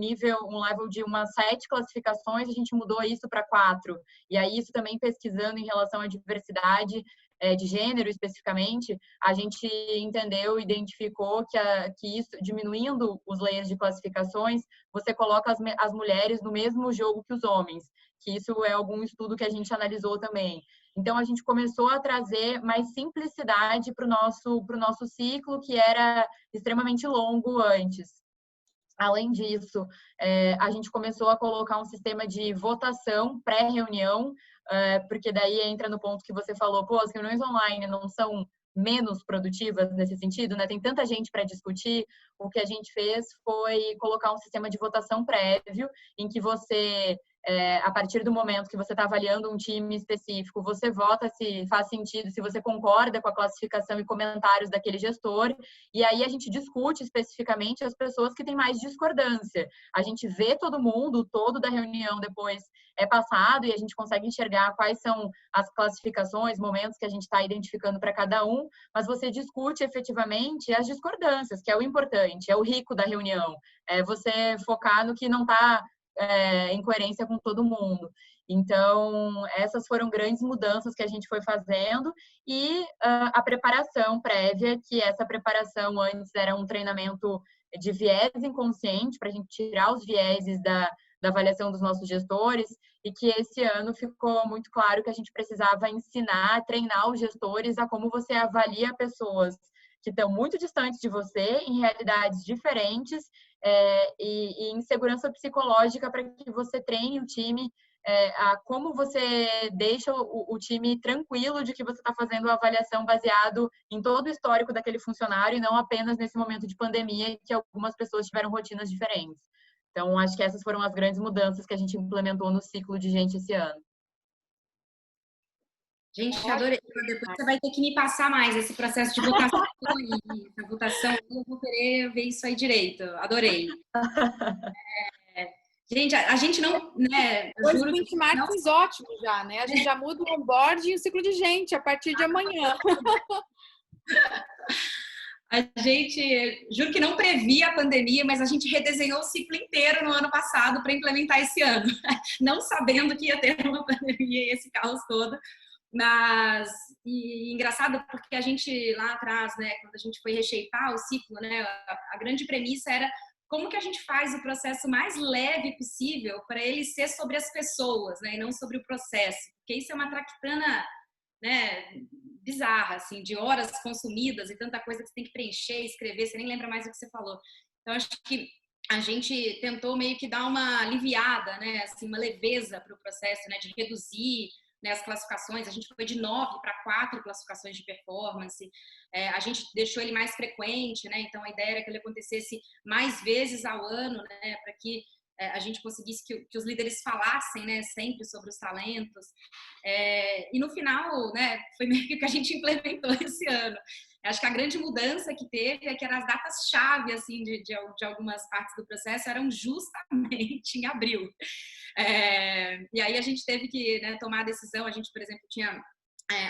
level de umas 7 classificações, a gente mudou isso para 4. E aí, isso também pesquisando em relação à diversidade, de gênero especificamente, a gente entendeu, identificou que isso, diminuindo os layers de classificações, você coloca as mulheres no mesmo jogo que os homens, que isso é algum estudo que a gente analisou também. Então, a gente começou a trazer mais simplicidade para o nosso ciclo, que era extremamente longo antes. Além disso, a gente começou a colocar um sistema de votação pré-reunião, porque daí entra no ponto que você falou, pô, as reuniões online não são menos produtivas nesse sentido, né? Tem tanta gente para discutir. O que a gente fez foi colocar um sistema de votação prévio, em que você, a partir do momento que você está avaliando um time específico, você vota se faz sentido, se você concorda com a classificação e comentários daquele gestor, e aí a gente discute especificamente as pessoas que têm mais discordância. A gente vê todo mundo, o todo da reunião depois é passado, e a gente consegue enxergar quais são as classificações, momentos que a gente está identificando para cada um, mas você discute efetivamente as discordâncias, que é o importante, é o rico da reunião. É você focar no que não está em coerência com todo mundo. Então, essas foram grandes mudanças que a gente foi fazendo e a preparação prévia, que essa preparação antes era um treinamento de viés inconsciente, para a gente tirar os vieses da avaliação dos nossos gestores, e que esse ano ficou muito claro que a gente precisava ensinar, treinar os gestores a como você avalia pessoas que estão muito distantes de você, em realidades diferentes, e em segurança psicológica, para que você treine o time a como você deixa o time tranquilo de que você está fazendo a avaliação baseado em todo o histórico daquele funcionário e não apenas nesse momento de pandemia que algumas pessoas tiveram rotinas diferentes. Então, acho que essas foram as grandes mudanças que a gente implementou no ciclo de gente esse ano. Gente, adorei. Depois você vai ter que me passar mais esse processo de votação. A votação, eu vou querer ver isso aí direito. Adorei. Gente, a gente não, né? Hoje o benchmarks ótimo já, né? A gente já muda o onboarding e o ciclo de gente a partir de amanhã. A gente, juro que não previa a pandemia, mas a gente redesenhou o ciclo inteiro no ano passado para implementar esse ano, não sabendo que ia ter uma pandemia e esse caos todo. Mas, e engraçado porque a gente lá atrás, né, quando a gente foi reshapar o ciclo, né, a grande premissa era como que a gente faz o processo mais leve possível para ele ser sobre as pessoas, né, e não sobre o processo, porque isso é uma traquitana, né, bizarra, assim, de horas consumidas e tanta coisa que você tem que preencher, escrever, você nem lembra mais o que você falou. Então, acho que a gente tentou meio que dar uma aliviada, né, assim, uma leveza para o processo, né, de reduzir, né, as classificações. A gente foi de 9 para 4 classificações de performance. A gente deixou ele mais frequente, né, então a ideia era que ele acontecesse mais vezes ao ano, né, para que a gente conseguisse que os líderes falassem, né, sempre sobre os talentos. E no final, né, foi meio que o que a gente implementou esse ano. Acho que a grande mudança que teve é que as datas-chave assim, de algumas partes do processo eram justamente em abril. E aí a gente teve que, né, tomar a decisão. A gente, por exemplo, tinha...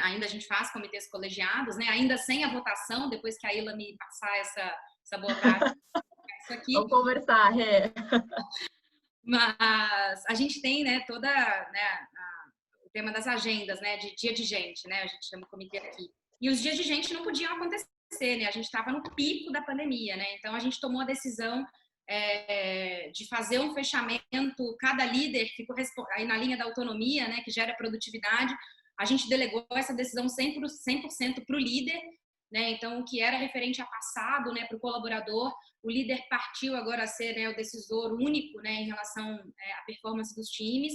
ainda a gente faz comitês colegiados, né, ainda sem a votação, depois que a Ilha me passar essa boa tarde. Isso aqui. Vamos conversar, Rê. Mas a gente tem, né, toda, né, o tema das agendas, né, de dia de gente, né, a gente chama o comitê aqui. E os dias de gente não podiam acontecer, né, a gente estava no pico da pandemia, né, então a gente tomou a decisão de fazer um fechamento, cada líder ficou aí na linha da autonomia, né, que gera produtividade, a gente delegou essa decisão 100% para o líder, né, então o que era referente a passado, né, para o colaborador, o líder partiu agora a ser, né, o decisor único, né, em relação à performance dos times.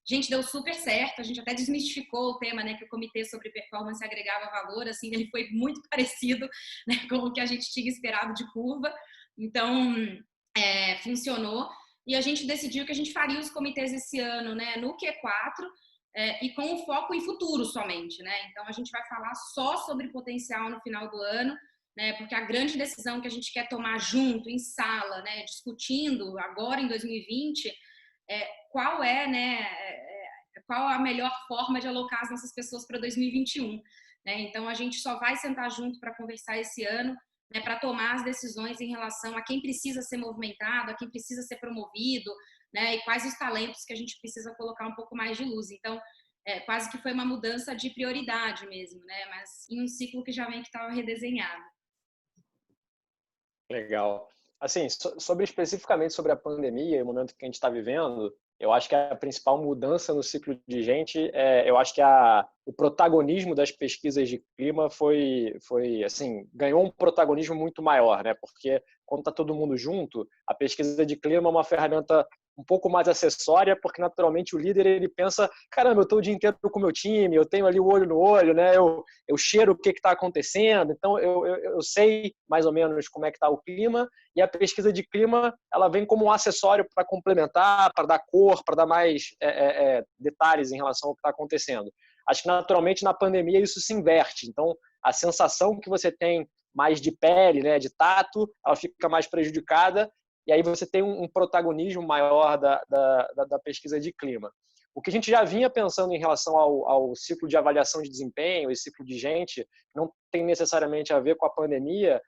Gente, deu super certo, a gente até desmistificou o tema, né, que o comitê sobre performance agregava valor, assim, ele foi muito parecido, né, com o que a gente tinha esperado de curva, então funcionou, e a gente decidiu que a gente faria os comitês esse ano, né, no Q4, e com o foco em futuro somente, né, então a gente vai falar só sobre potencial no final do ano, né, porque a grande decisão que a gente quer tomar junto, em sala, né, discutindo agora em 2020, qual né, qual a melhor forma de alocar as nossas pessoas para 2021. Né? Então, a gente só vai sentar junto para conversar esse ano, né, para tomar as decisões em relação a quem precisa ser movimentado, a quem precisa ser promovido, né, e quais os talentos que a gente precisa colocar um pouco mais de luz. Então, quase que foi uma mudança de prioridade mesmo, né? Mas em um ciclo que já vem que estava redesenhado. Legal. Assim, especificamente sobre a pandemia e o momento que a gente está vivendo, eu acho que a principal mudança no ciclo de gente eu acho que o protagonismo das pesquisas de clima foi assim, ganhou um protagonismo muito maior, né? Porque quando está todo mundo junto, a pesquisa de clima é uma ferramenta um pouco mais acessória, porque naturalmente o líder ele pensa, caramba, eu estou o dia inteiro com o meu time, eu tenho ali o olho no olho, né? Eu cheiro o que está acontecendo, então eu sei mais ou menos como é que está o clima, e a pesquisa de clima ela vem como um acessório para complementar, para dar cor, para dar mais detalhes em relação ao que está acontecendo. Acho que naturalmente na pandemia isso se inverte, então a sensação que você tem mais de pele, né, de tato, ela fica mais prejudicada, e aí você tem um protagonismo maior da pesquisa de clima. O que a gente já vinha pensando em relação ao ciclo de avaliação de desempenho e ciclo de gente, não tem necessariamente a ver com a pandemia,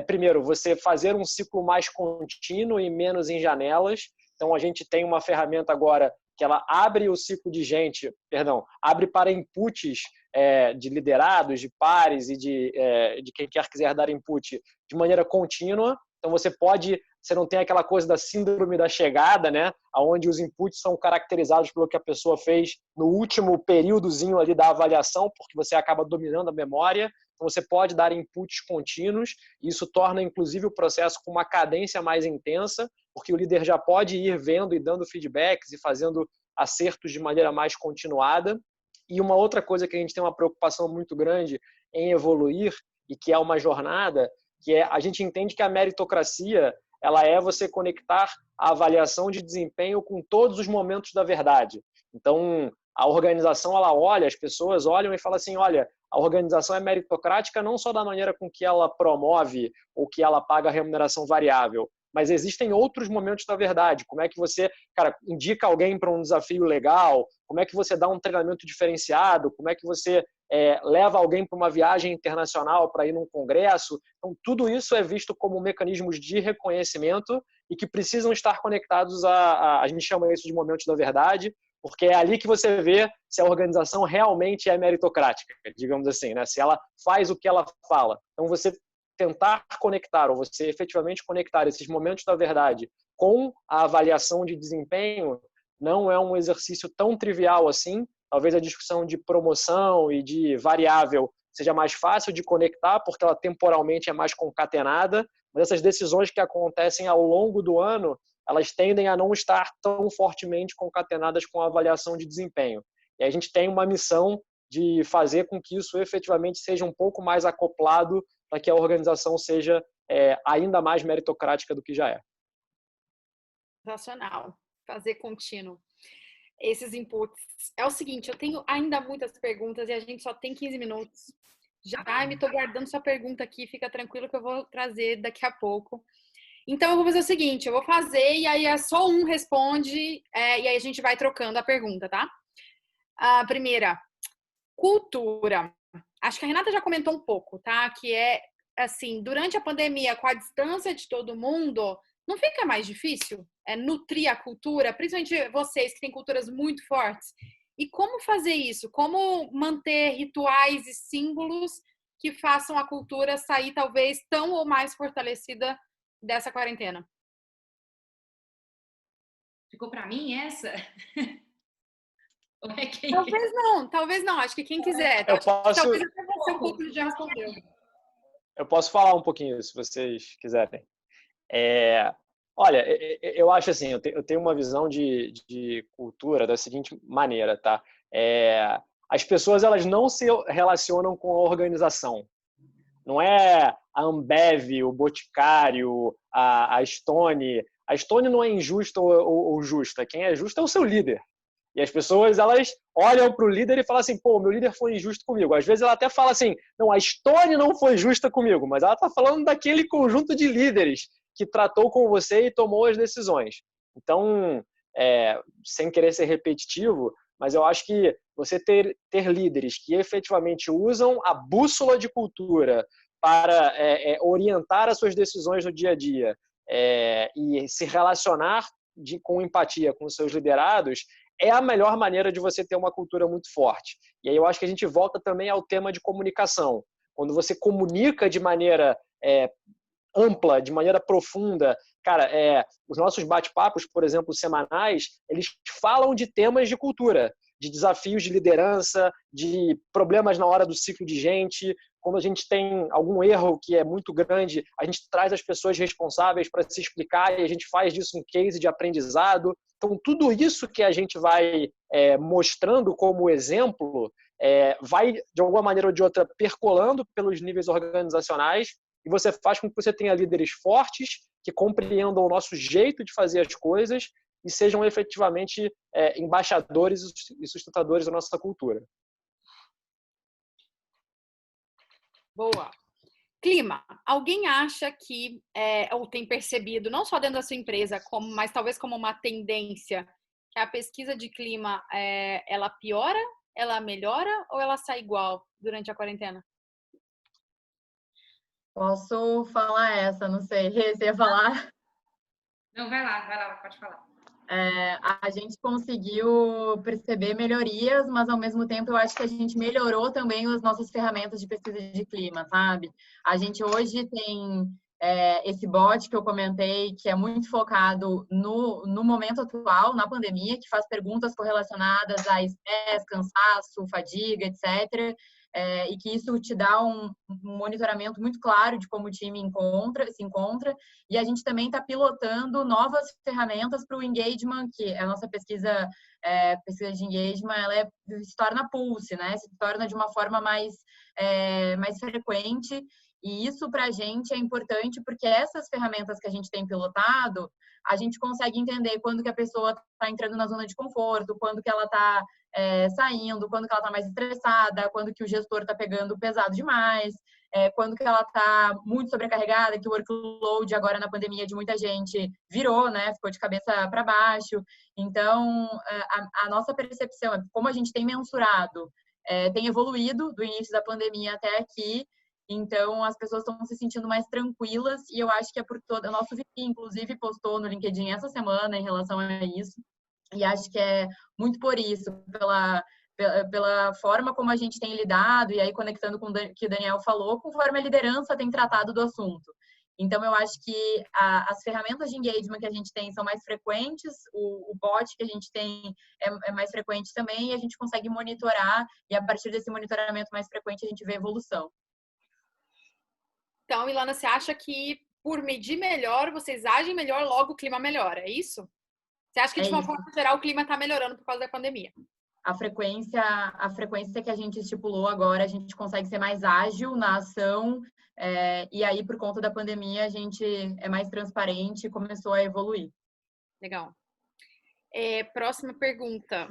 primeiro, você fazer um ciclo mais contínuo e menos em janelas. Então, a gente tem uma ferramenta agora que ela abre o ciclo de gente, abre para inputs de liderados, de pares e de quem quer quiser dar input de maneira contínua. Então, você não tem aquela coisa da síndrome da chegada, né? Onde os inputs são caracterizados pelo que a pessoa fez no último períodozinho ali da avaliação, porque você acaba dominando a memória. Então, você pode dar inputs contínuos, e isso torna, inclusive, o processo com uma cadência mais intensa, porque o líder já pode ir vendo e dando feedbacks e fazendo acertos de maneira mais continuada. E uma outra coisa que a gente tem uma preocupação muito grande em evoluir, e que é uma jornada, que a gente entende que a meritocracia ela é você conectar a avaliação de desempenho com todos os momentos da verdade. Então, a organização, ela olha, as pessoas olham e falam assim, olha, a organização é meritocrática não só da maneira com que ela promove ou que ela paga a remuneração variável, mas existem outros momentos da verdade. Como é que você, indica alguém para um desafio legal? Como é que você dá um treinamento diferenciado? Como é que você leva alguém para uma viagem internacional para ir num congresso? Então, tudo isso é visto como mecanismos de reconhecimento e que precisam estar conectados a gente chama isso de momentos da verdade, porque é ali que você vê se a organização realmente é meritocrática, digamos assim, né? Se ela faz o que ela fala. Então, você tentar conectar, ou você efetivamente conectar esses momentos da verdade com a avaliação de desempenho não é um exercício tão trivial assim. Talvez a discussão de promoção e de variável seja mais fácil de conectar, porque ela temporalmente é mais concatenada, mas essas decisões que acontecem ao longo do ano, elas tendem a não estar tão fortemente concatenadas com a avaliação de desempenho. E a gente tem uma missão de fazer com que isso efetivamente seja um pouco mais acoplado para que a organização seja ainda mais meritocrática do que já é. Sensacional. Fazer contínuo esses inputs. É o seguinte, eu tenho ainda muitas perguntas e a gente só tem 15 minutos. Já me estou guardando sua pergunta aqui, fica tranquilo que eu vou trazer daqui a pouco. Então, eu vou fazer o seguinte, eu vou fazer e aí só um responde e aí a gente vai trocando a pergunta, tá? A primeira, cultura. Acho que a Renata já comentou um pouco, tá? Que assim, durante a pandemia, com a distância de todo mundo, não fica mais difícil nutrir a cultura, principalmente vocês que têm culturas muito fortes? E como fazer isso? Como manter rituais e símbolos que façam a cultura sair talvez tão ou mais fortalecida dessa quarentena? Ficou para mim essa? Talvez não. Acho que quem quiser. Talvez até você um pouco já respondeu. Eu posso falar um pouquinho, se vocês quiserem. Olha, eu acho assim, eu tenho uma visão de cultura da seguinte maneira, tá? As pessoas, elas não se relacionam com a organização. Não é a Ambev, o Boticário, a Stone. A Stone não é injusta ou justa. Quem é justo é o seu líder. E as pessoas, elas olham para o líder e falam assim, pô, meu líder foi injusto comigo. Às vezes ela até fala assim, não, a Stone não foi justa comigo, mas ela está falando daquele conjunto de líderes que tratou com você e tomou as decisões. Então, sem querer ser repetitivo, mas eu acho que você ter líderes que efetivamente usam a bússola de cultura para orientar as suas decisões no dia a dia e se relacionar com empatia com os seus liderados é a melhor maneira de você ter uma cultura muito forte. E aí eu acho que a gente volta também ao tema de comunicação. Quando você comunica de maneira ampla, de maneira profunda, cara, os nossos bate-papos, por exemplo, semanais, eles falam de temas de cultura, de desafios de liderança, de problemas na hora do ciclo de gente. Quando a gente tem algum erro que é muito grande, a gente traz as pessoas responsáveis para se explicar e a gente faz disso um case de aprendizado. Então, tudo isso que a gente vai mostrando como exemplo vai, de alguma maneira ou de outra, percolando pelos níveis organizacionais e você faz com que você tenha líderes fortes que compreendam o nosso jeito de fazer as coisas e sejam efetivamente embaixadores e sustentadores da nossa cultura. Boa. Clima. Alguém acha que, ou tem percebido, não só dentro da sua empresa, mas talvez como uma tendência, que a pesquisa de clima, ela piora, ela melhora ou ela sai igual durante a quarentena? Posso falar essa, não sei. Você ia falar? Não, vai lá, pode falar. A gente conseguiu perceber melhorias, mas ao mesmo tempo eu acho que a gente melhorou também as nossas ferramentas de pesquisa de clima, sabe? A gente hoje tem esse bot que eu comentei, que é muito focado no momento atual, na pandemia, que faz perguntas correlacionadas a estresse, cansaço, fadiga, etc. E que isso te dá um monitoramento muito claro de como o time se encontra. E a gente também está pilotando novas ferramentas para o engagement, que a nossa pesquisa de engagement, ela se torna pulse, né? Se torna de uma forma mais frequente. E isso para a gente é importante porque essas ferramentas que a gente tem pilotado, a gente consegue entender quando que a pessoa está entrando na zona de conforto, quando que ela está saindo, quando que ela está mais estressada, quando que o gestor está pegando pesado demais, quando que ela está muito sobrecarregada, que o workload agora na pandemia de muita gente virou, né? Ficou de cabeça para baixo. Então, a nossa percepção é como a gente tem mensurado, tem evoluído do início da pandemia até aqui. Então, as pessoas estão se sentindo mais tranquilas e eu acho que é por todo... O nosso VP, inclusive, postou no LinkedIn essa semana em relação a isso. E acho que é muito por isso, pela forma como a gente tem lidado, e aí conectando com o que o Daniel falou, conforme a liderança tem tratado do assunto. Então, eu acho que as ferramentas de engagement que a gente tem são mais frequentes, o bot que a gente tem é mais frequente também, e a gente consegue monitorar, e a partir desse monitoramento mais frequente a gente vê evolução. Então, Ilana, você acha que por medir melhor, vocês agem melhor, logo o clima melhora, é isso? Você acha que, de uma forma geral, o clima está melhorando por causa da pandemia? A frequência que a gente estipulou agora, a gente consegue ser mais ágil na ação, e aí, por conta da pandemia, a gente é mais transparente e começou a evoluir. Legal. Próxima pergunta.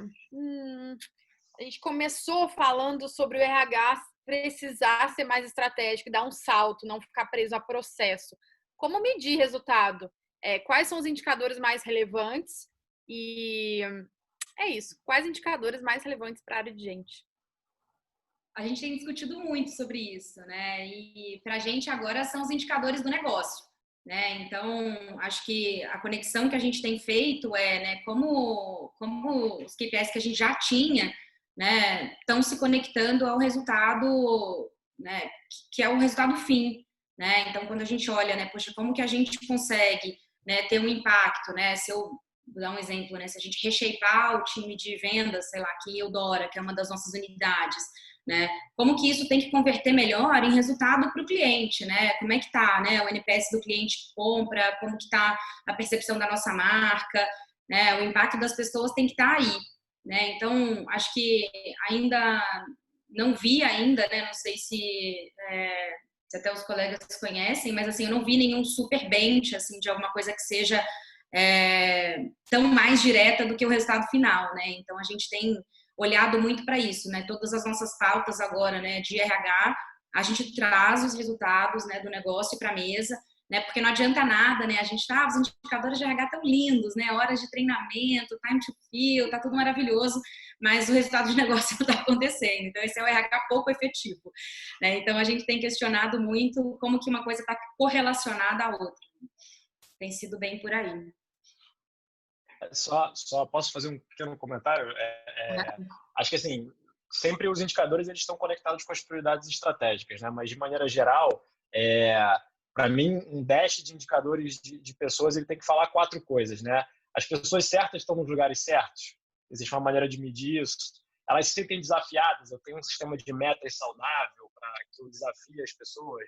A gente começou falando sobre o RH precisar ser mais estratégico, dar um salto, não ficar preso a processo. Como medir resultado? Quais são os indicadores mais relevantes? E é isso. Quais indicadores mais relevantes para a área de gente? A gente tem discutido muito sobre isso, né? E para a gente agora são os indicadores do negócio, né? Então, acho que a conexão que a gente tem feito né, como os KPIs que a gente já tinha, né, estão se conectando ao resultado, né, que é o resultado fim, né? Então, quando a gente olha, né, poxa, como que a gente consegue, né, ter um impacto, né? Se eu vou dar um exemplo, né, se a gente reshapear o time de vendas, sei lá, aqui Eudora, que é uma das nossas unidades, né? Como que isso tem que converter melhor em resultado para o cliente, né? Como é que tá, né? O NPS do cliente que compra, como que tá a percepção da nossa marca, né? O impacto das pessoas tem que estar aí, né? Então, acho que ainda não vi ainda, né? Não sei se até os colegas conhecem, mas assim, eu não vi nenhum super bench, assim, de alguma coisa que seja tão mais direta do que o resultado final, né? Então, a gente tem olhado muito para isso, né? Todas as nossas pautas agora, né, de RH, a gente traz os resultados, né, do negócio para a mesa, né? Porque não adianta nada, né? A gente os indicadores de RH tão lindos, né? Horas de treinamento, time to fill, tá tudo maravilhoso, mas o resultado de negócio não está acontecendo. Então, esse é o RH pouco efetivo, né? Então, a gente tem questionado muito como que uma coisa está correlacionada à outra. Tem sido bem por aí. Só posso fazer um pequeno comentário? Acho que, assim, sempre os indicadores eles estão conectados com as prioridades estratégicas, né? Mas, de maneira geral, para mim, um dash de indicadores de pessoas ele tem que falar 4 coisas, né? As pessoas certas estão nos lugares certos. Existe uma maneira de medir isso. Elas se sentem desafiadas. Eu tenho um sistema de metas saudável para que eu desafie as pessoas.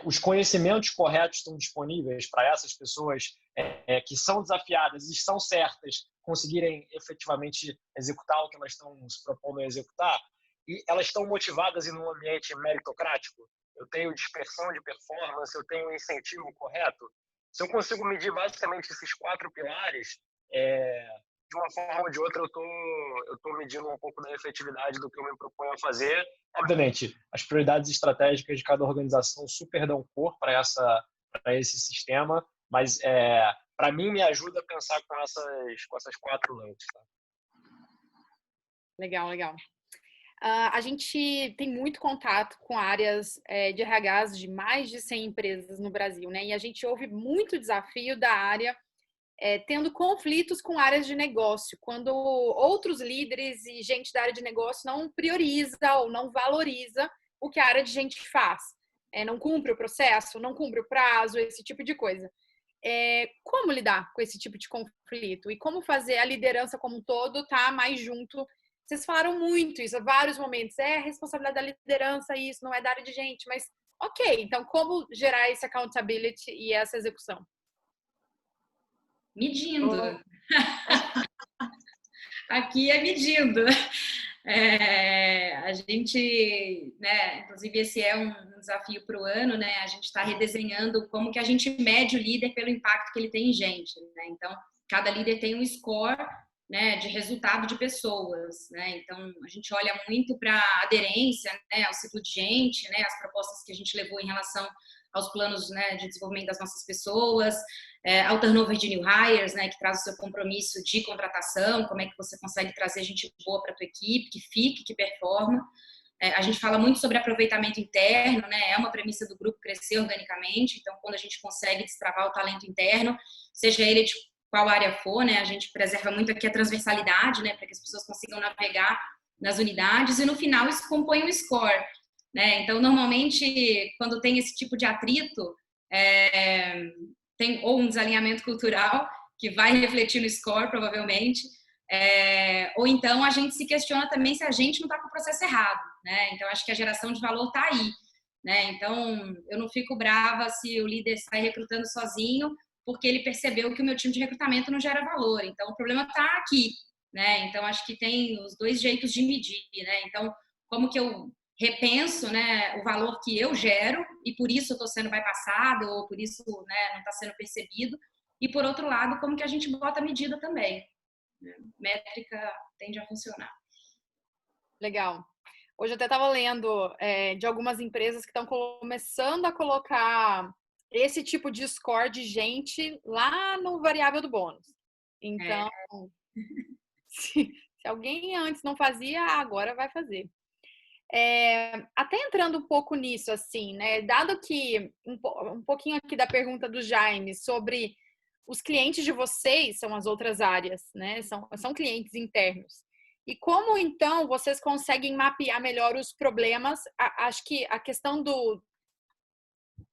Os conhecimentos corretos estão disponíveis para essas pessoas que são desafiadas e são certas conseguirem efetivamente executar o que elas estão se propondo a executar. E elas estão motivadas em um ambiente meritocrático. Eu tenho dispersão de performance, eu tenho um incentivo correto. Se eu consigo medir basicamente esses 4 pilares, de uma forma ou de outra eu tô medindo um pouco da efetividade do que eu me proponho a fazer. Obviamente, as prioridades estratégicas de cada organização super dão cor para esse sistema, mas para mim me ajuda a pensar com essas 4 lentes. Tá? Legal. A gente tem muito contato com áreas de RHs de mais de 100 empresas no Brasil, né? E a gente ouve muito desafio da área tendo conflitos com áreas de negócio, quando outros líderes e gente da área de negócio não prioriza ou não valoriza o que a área de gente faz. Não cumpre o processo, não cumpre o prazo, esse tipo de coisa. Como lidar com esse tipo de conflito? E como fazer a liderança como um todo estar mais junto? Vocês falaram muito isso, vários momentos. Responsabilidade da liderança, isso não é da área de gente, mas ok, então como gerar esse accountability e essa execução? Medindo. Aqui é medindo. A gente, né, inclusive esse é um desafio para o ano, né? A gente está redesenhando como que a gente mede o líder pelo impacto que ele tem em gente, né? Então, cada líder tem um score, né, de resultado de pessoas, né? Então, a gente olha muito para a aderência, né, ao ciclo de gente, né, as propostas que a gente levou em relação aos planos, né, de desenvolvimento das nossas pessoas, ao turnover de new hires, né, que traz o seu compromisso de contratação, como é que você consegue trazer gente boa para a tua equipe, que fique, que performa. A gente fala muito sobre aproveitamento interno, né, é uma premissa do grupo crescer organicamente, então quando a gente consegue destravar o talento interno, seja ele de qual área for, né, a gente preserva muito aqui a transversalidade, né, para que as pessoas consigam navegar nas unidades, e no final isso compõe um score, né, então normalmente quando tem esse tipo de atrito, tem ou um desalinhamento cultural, que vai refletir no score, provavelmente, ou então a gente se questiona também se a gente não está com o processo errado, né? Então, acho que a geração de valor está aí, né? Então, eu não fico brava se o líder sai recrutando sozinho, porque ele percebeu que o meu time de recrutamento não gera valor. Então, o problema está aqui, né? Então, acho que tem os 2 jeitos de medir, né? Então, como que eu repenso, né, o valor que eu gero e por isso eu estou sendo bypassado ou por isso, né, não está sendo percebido, e por outro lado, como que a gente bota a medida também. Métrica tende a funcionar. Legal. Hoje eu até estava lendo de algumas empresas que estão começando a colocar esse tipo de score de gente lá no variável do bônus. Então, se alguém antes não fazia, agora vai fazer. Até entrando um pouco nisso, assim, né? Dado que um pouquinho aqui da pergunta do Jaime sobre os clientes de vocês são as outras áreas, né? São clientes internos. E como, então, vocês conseguem mapear melhor os problemas? Acho que a questão do...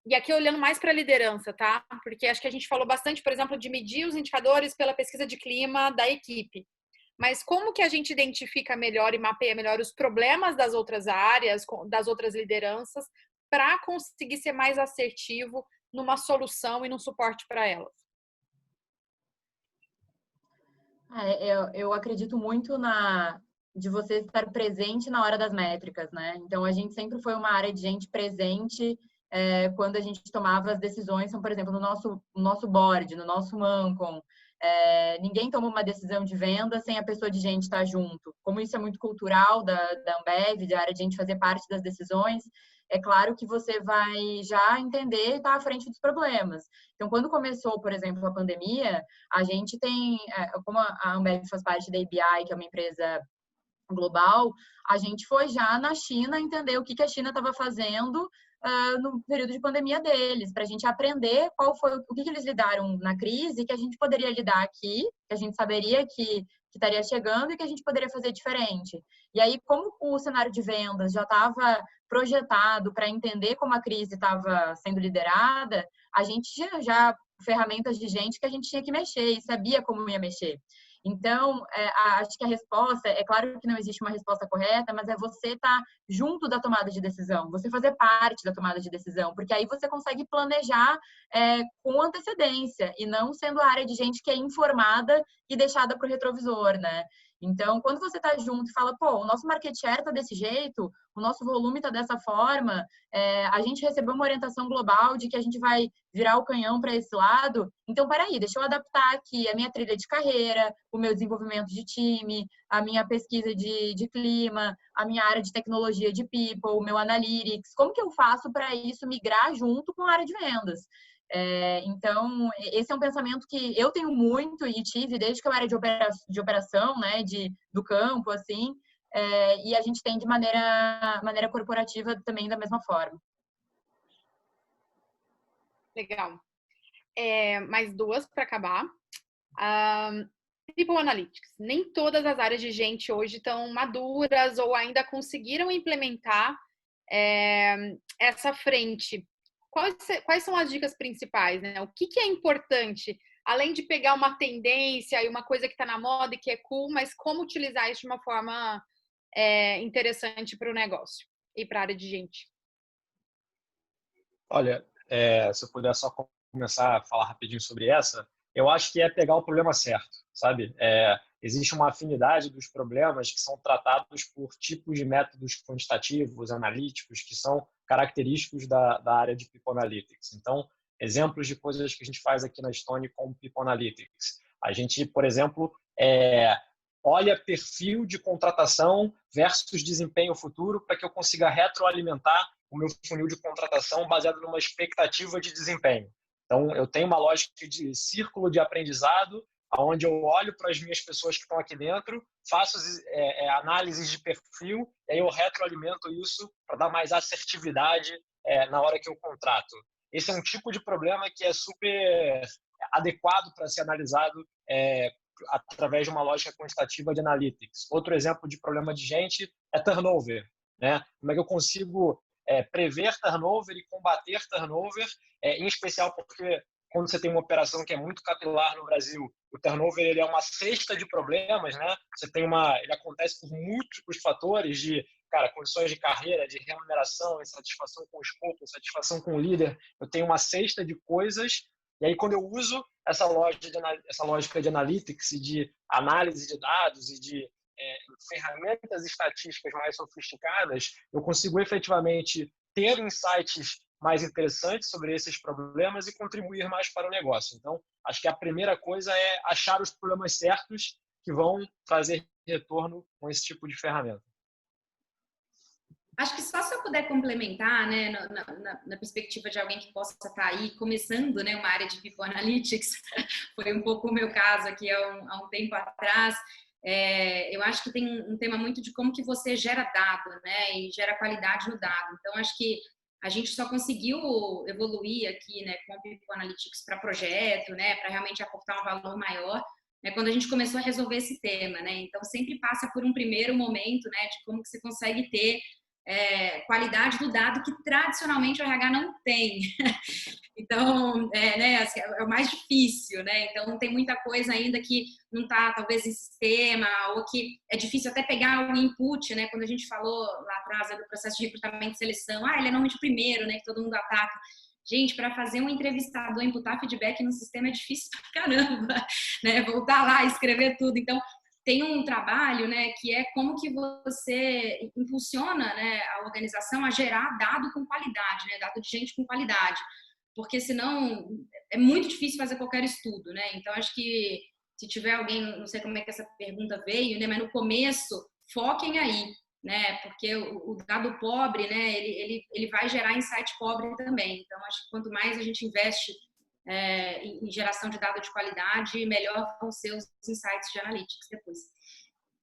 E aqui olhando mais para a liderança, tá? Porque acho que a gente falou bastante, por exemplo, de medir os indicadores pela pesquisa de clima da equipe. Mas como que a gente identifica melhor e mapeia melhor os problemas das outras áreas, das outras lideranças, para conseguir ser mais assertivo numa solução e num suporte para elas? Eu acredito muito de você estar presente na hora das métricas, né? Então, a gente sempre foi uma área de gente presente quando a gente tomava as decisões, por exemplo, no nosso board, no nosso Mancom. Ninguém toma uma decisão de venda sem a pessoa de gente estar junto. Como isso é muito cultural da Ambev, da área de gente fazer parte das decisões, é claro que você vai já entender e estar à frente dos problemas. Então, quando começou, por exemplo, a pandemia, a gente tem, como a Ambev faz parte da ABI, que é uma empresa global, a gente foi já na China entender o que a China estava fazendo no período de pandemia deles, para a gente aprender qual foi o que eles lidaram na crise, que a gente poderia lidar aqui, que a gente saberia que estaria chegando e que a gente poderia fazer diferente. E aí, como o cenário de vendas já estava projetado para entender como a crise estava sendo liderada, a gente já ferramentas de gente que a gente tinha que mexer e sabia como ia mexer. Então, acho que a resposta, é claro que não existe uma resposta correta, mas é você estar junto da tomada de decisão, você fazer parte da tomada de decisão, porque aí você consegue planejar com antecedência e não sendo a área de gente que é informada e deixada para o retrovisor, né? Então, quando você está junto e fala, pô, o nosso market share está desse jeito, o nosso volume está dessa forma, a gente recebeu uma orientação global de que a gente vai virar o canhão para esse lado, então, peraí, deixa eu adaptar aqui a minha trilha de carreira, o meu desenvolvimento de time, a minha pesquisa de clima, a minha área de tecnologia de people, o meu analytics, como que eu faço para isso migrar junto com a área de vendas? Então, esse é um pensamento que eu tenho muito e tive desde que eu era de operação, né, do campo, assim, e a gente tem de maneira corporativa também da mesma forma. Legal. Mais duas para acabar. People Analytics. Nem todas as áreas de gente hoje estão maduras ou ainda conseguiram implementar essa frente. Quais são as dicas principais, né? O que é importante, além de pegar uma tendência e uma coisa que está na moda e que é cool, mas como utilizar isso de uma forma interessante para o negócio e para a área de gente? Olha, se eu puder só começar a falar rapidinho sobre essa, eu acho que é pegar o problema certo, sabe? Existe uma afinidade dos problemas que são tratados por tipos de métodos quantitativos, analíticos, que são característicos da área de People Analytics. Então, exemplos de coisas que a gente faz aqui na Stone com People Analytics. A gente, por exemplo, olha perfil de contratação versus desempenho futuro para que eu consiga retroalimentar o meu funil de contratação baseado numa expectativa de desempenho. Então, eu tenho uma lógica de círculo de aprendizado, onde eu olho para as minhas pessoas que estão aqui dentro, faço análises de perfil, e aí eu retroalimento isso para dar mais assertividade na hora que eu contrato. Esse é um tipo de problema que é super adequado para ser analisado através de uma lógica quantitativa de analytics. Outro exemplo de problema de gente é turnover, né? Como é que eu consigo prever turnover e combater turnover, em especial porque quando você tem uma operação que é muito capilar no Brasil, o turnover ele é uma cesta de problemas, né? Ele acontece por múltiplos fatores de, condições de carreira, de remuneração, insatisfação com o escopo, insatisfação com o líder. Eu tenho uma cesta de coisas e aí quando eu uso essa lógica de analytics e de análise de dados e de ferramentas estatísticas mais sofisticadas, eu consigo efetivamente ter insights mais interessantes sobre esses problemas e contribuir mais para o negócio. Então, acho que a primeira coisa é achar os problemas certos que vão trazer retorno com esse tipo de ferramenta. Acho que só se eu puder complementar, né, na perspectiva de alguém que possa estar aí começando, né, uma área de People Analytics, foi um pouco o meu caso aqui há um tempo atrás. Eu acho que tem um tema muito de como que você gera dado, né, e gera qualidade no dado. Então, acho que a gente só conseguiu evoluir aqui, né, com o People Analytics para projeto, né, para realmente aportar um valor maior, né, quando a gente começou a resolver esse tema, né. Então, sempre passa por um primeiro momento, né, de como que você consegue ter qualidade do dado que tradicionalmente o RH não tem. Então, né, é o mais difícil, né? Então, tem muita coisa ainda que não está, talvez, em sistema, ou que é difícil até pegar o input, né? Quando a gente falou lá atrás do processo de recrutamento e seleção, ele é normalmente o primeiro, né, que todo mundo ataca. Gente, para fazer um entrevistador imputar feedback no sistema é difícil pra caramba, né? Voltar lá e escrever tudo. Então, tem um trabalho, né, que é como que você impulsiona, né, a organização a gerar dado com qualidade, né, dado de gente com qualidade, porque senão é muito difícil fazer qualquer estudo, né? Então acho que se tiver alguém, não sei como é que essa pergunta veio, né, mas no começo foquem aí, né, porque o dado pobre, né, ele vai gerar insight pobre também. Então acho que quanto mais a gente investe em geração de dados de qualidade, melhor vão ser os insights de analytics depois.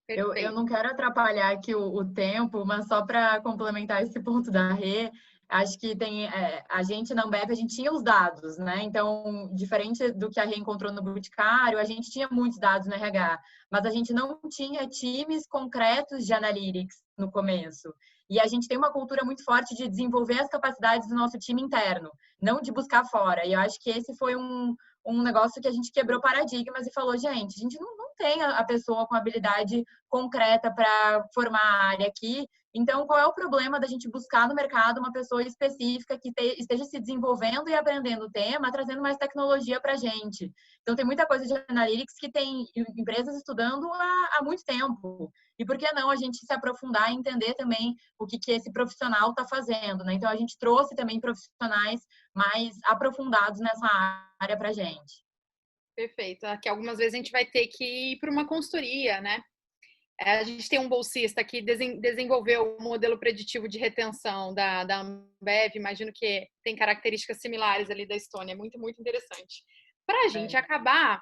Eu não quero atrapalhar aqui o tempo, mas só para complementar esse ponto da Rê, acho que tem a gente na Ambev, a gente tinha os dados, né? Então, diferente do que a Rê encontrou no Boticário, a gente tinha muitos dados no RH, mas a gente não tinha times concretos de analytics no começo. E a gente tem uma cultura muito forte de desenvolver as capacidades do nosso time interno, não de buscar fora. E eu acho que esse foi um negócio que a gente quebrou paradigmas e falou, gente, a gente não tem a pessoa com habilidade concreta para formar a área aqui. Então, qual é o problema da gente buscar no mercado uma pessoa específica que esteja se desenvolvendo e aprendendo o tema, trazendo mais tecnologia para a gente? Então, tem muita coisa de analytics que tem empresas estudando há muito tempo. E por que não a gente se aprofundar e entender também o que esse profissional está fazendo, né? Então, a gente trouxe também profissionais mais aprofundados nessa área para a gente. Perfeito. Aqui algumas vezes a gente vai ter que ir para uma consultoria, né? A gente tem um bolsista que desenvolveu o modelo preditivo de retenção da Ambev, imagino que tem características similares ali da Estônia, muito, muito interessante. Para a gente acabar,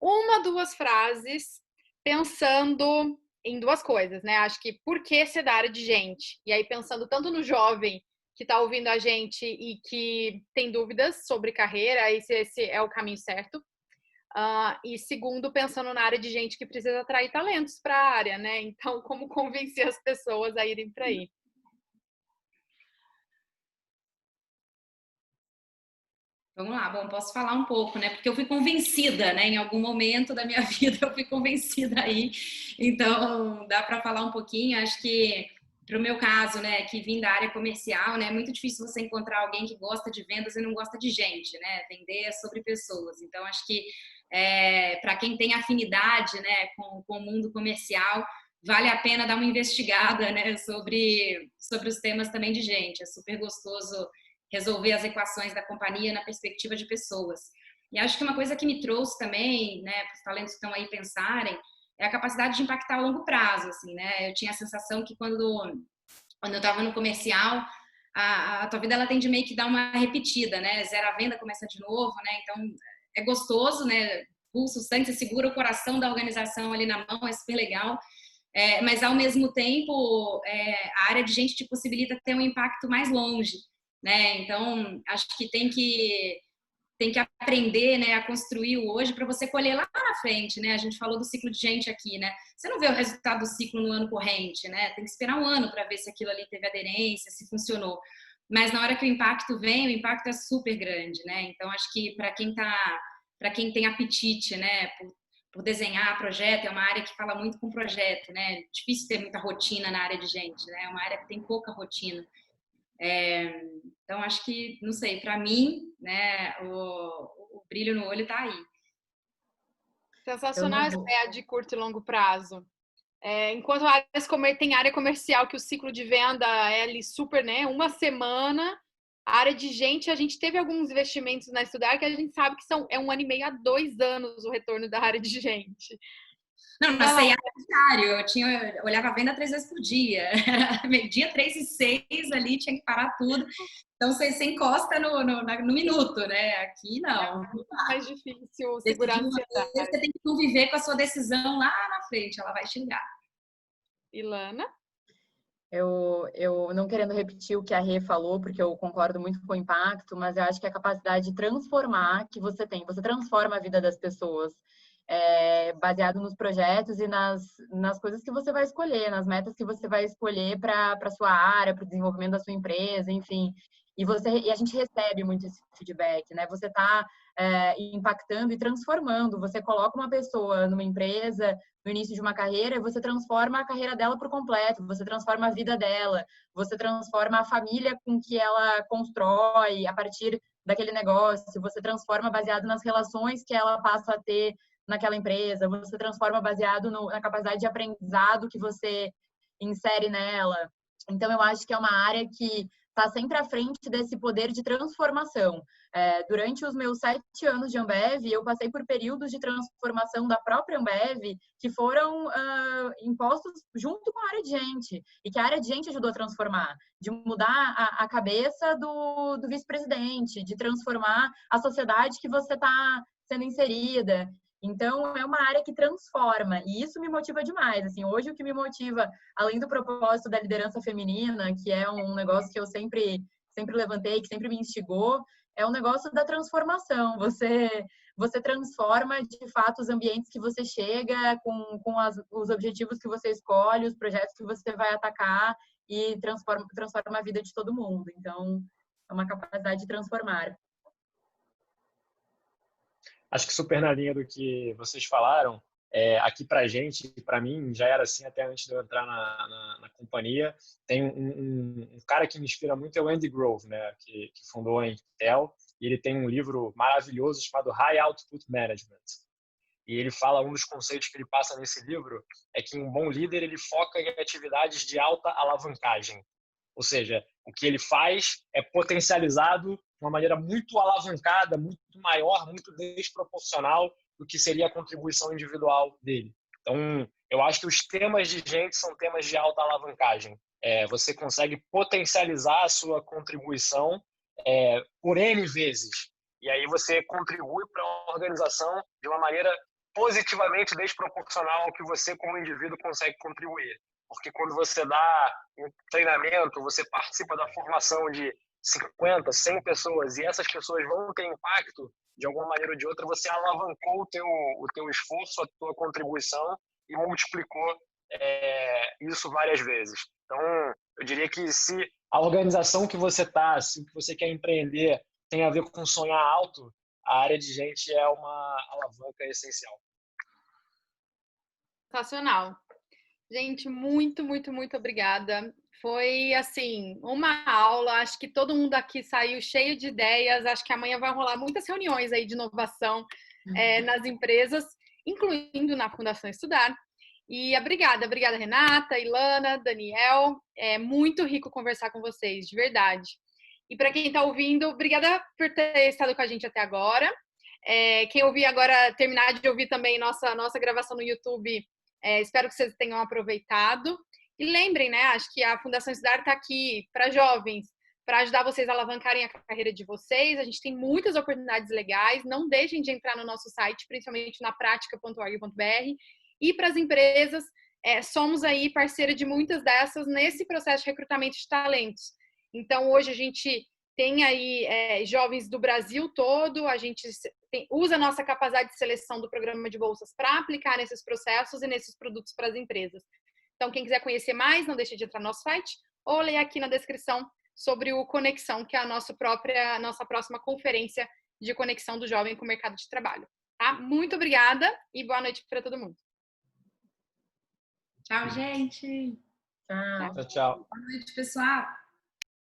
2 frases pensando em 2 coisas, né? Acho que por que ser da área de gente? E aí pensando tanto no jovem que está ouvindo a gente e que tem dúvidas sobre carreira, e se esse é o caminho certo. E segundo, pensando na área de gente que precisa atrair talentos para a área, né? Então, como convencer as pessoas a irem para aí? Vamos lá, bom, posso falar um pouco, né? Porque eu fui convencida, né? Em algum momento da minha vida eu fui convencida aí. Então, dá para falar um pouquinho. Acho que, para o meu caso, né, que vim da área comercial, né? É muito difícil você encontrar alguém que gosta de vendas e não gosta de gente, né? Vender é sobre pessoas. Então, acho que para quem tem afinidade, né, com o mundo comercial, vale a pena dar uma investigada, né, sobre os temas também de gente. É super gostoso resolver as equações da companhia na perspectiva de pessoas. E acho que uma coisa que me trouxe também, né, para os talentos que estão aí pensarem, é a capacidade de impactar a longo prazo, assim, né? Eu tinha a sensação que quando eu estava no comercial, a tua vida ela tende meio que dar uma repetida, né? Zero a venda, começa de novo, né? Então é gostoso, né? Pulsa o sangue, você segura o coração da organização ali na mão, é super legal. Mas ao mesmo tempo, a área de gente te possibilita ter um impacto mais longe, né? Então acho que tem que aprender, né, a construir o hoje para você colher lá na frente, né? A gente falou do ciclo de gente aqui, né? Você não vê o resultado do ciclo no ano corrente, né? Tem que esperar um ano para ver se aquilo ali teve aderência, se funcionou. Mas na hora que o impacto vem, o impacto é super grande, né? Então acho que para quem tem apetite, né, por desenhar projeto, é uma área que fala muito com projeto, né? Difícil ter muita rotina na área de gente, né? É uma área que tem pouca rotina. Então acho que, não sei, para mim, né, o brilho no olho está aí. Sensacional essa ideia de curto e longo prazo. Enquanto tem área comercial que o ciclo de venda é ali super, né, uma semana, a área de gente, a gente teve alguns investimentos na Estudar que a gente sabe que é 1 ano e meio a 2 anos o retorno da área de gente. Não, na C&A era diário, eu olhava a venda 3 vezes por dia, era meio-dia, 3 e 6 ali, tinha que parar tudo. Então você encosta no minuto, né? Aqui não. É muito mais difícil segurar a ansiedade. Você tem que conviver com a sua decisão lá na frente, ela vai chegar. Ilana? Eu não querendo repetir o que a Rê falou, porque eu concordo muito com o impacto, mas eu acho que a capacidade de transformar que você tem, você transforma a vida das pessoas. Baseado nos projetos e nas coisas que você vai escolher, nas metas que você vai escolher para a sua área, para o desenvolvimento da sua empresa, enfim. E a gente recebe muito esse feedback, né? Você está impactando e transformando. Você coloca uma pessoa numa empresa no início de uma carreira e você transforma a carreira dela por completo, você transforma a vida dela, você transforma a família com que ela constrói a partir daquele negócio, você transforma baseado nas relações que ela passa a ter naquela empresa, você transforma baseado na capacidade de aprendizado que você insere nela. Então, eu acho que é uma área que está sempre à frente desse poder de transformação. Durante os meus 7 anos de Ambev, eu passei por períodos de transformação da própria Ambev que foram impostos junto com a área de gente, e que a área de gente ajudou a transformar, de mudar a cabeça do vice-presidente, de transformar a sociedade que você está sendo inserida. Então, é uma área que transforma, e isso me motiva demais. Assim, hoje, o que me motiva, além do propósito da liderança feminina, que é um negócio que eu sempre sempre levantei, que sempre me instigou, é o negócio da transformação. Você transforma, de fato, os ambientes que você chega com os objetivos que você escolhe, os projetos que você vai atacar e transforma a vida de todo mundo. Então, é uma capacidade de transformar. Acho que super na linha do que vocês falaram, aqui pra gente, para mim, já era assim até antes de eu entrar na companhia. Tem um cara que me inspira muito, é o Andy Grove, né, que fundou a Intel, e ele tem um livro maravilhoso chamado High Output Management. E ele fala, um dos conceitos que ele passa nesse livro é que um bom líder, ele foca em atividades de alta alavancagem. Ou seja, o que ele faz é potencializado de uma maneira muito alavancada, muito maior, muito desproporcional do que seria a contribuição individual dele. Então, eu acho que os temas de gente são temas de alta alavancagem. Você consegue potencializar a sua contribuição por N vezes. E aí você contribui para a organização de uma maneira positivamente desproporcional ao que você, como indivíduo, consegue contribuir. Porque quando você dá um treinamento, você participa da formação de 50, 100 pessoas, e essas pessoas vão ter impacto, de alguma maneira ou de outra, você alavancou o teu esforço, a tua contribuição, e multiplicou isso várias vezes. Então, eu diria que se a organização que você está, se o que você quer empreender tem a ver com sonhar alto, a área de gente é uma alavanca essencial. Sensacional. Gente, muito, muito, muito obrigada. Foi, assim, uma aula. Acho que todo mundo aqui saiu cheio de ideias. Acho que amanhã vai rolar muitas reuniões aí de inovação nas empresas, incluindo na Fundação Estudar. E obrigada, Renata, Ilana, Daniel. É muito rico conversar com vocês, de verdade. E para quem está ouvindo, obrigada por ter estado com a gente até agora. Quem ouvir agora, terminar de ouvir também nossa gravação no YouTube, espero que vocês tenham aproveitado. E lembrem, né? Acho que a Fundação Estudar está aqui para jovens, para ajudar vocês a alavancarem a carreira de vocês. A gente tem muitas oportunidades legais. Não deixem de entrar no nosso site, principalmente na prática.org.br. E para as empresas, somos aí parceira de muitas dessas nesse processo de recrutamento de talentos. Então, hoje a gente tem aí jovens do Brasil todo, a gente usa a nossa capacidade de seleção do programa de bolsas para aplicar nesses processos e nesses produtos para as empresas. Então, quem quiser conhecer mais, não deixe de entrar no nosso site ou ler aqui na descrição sobre o Conexão, que é a nossa próxima conferência de conexão do jovem com o mercado de trabalho. Tá? Muito obrigada e boa noite para todo mundo. Tchau, gente. Tchau. Tchau. Boa noite, pessoal.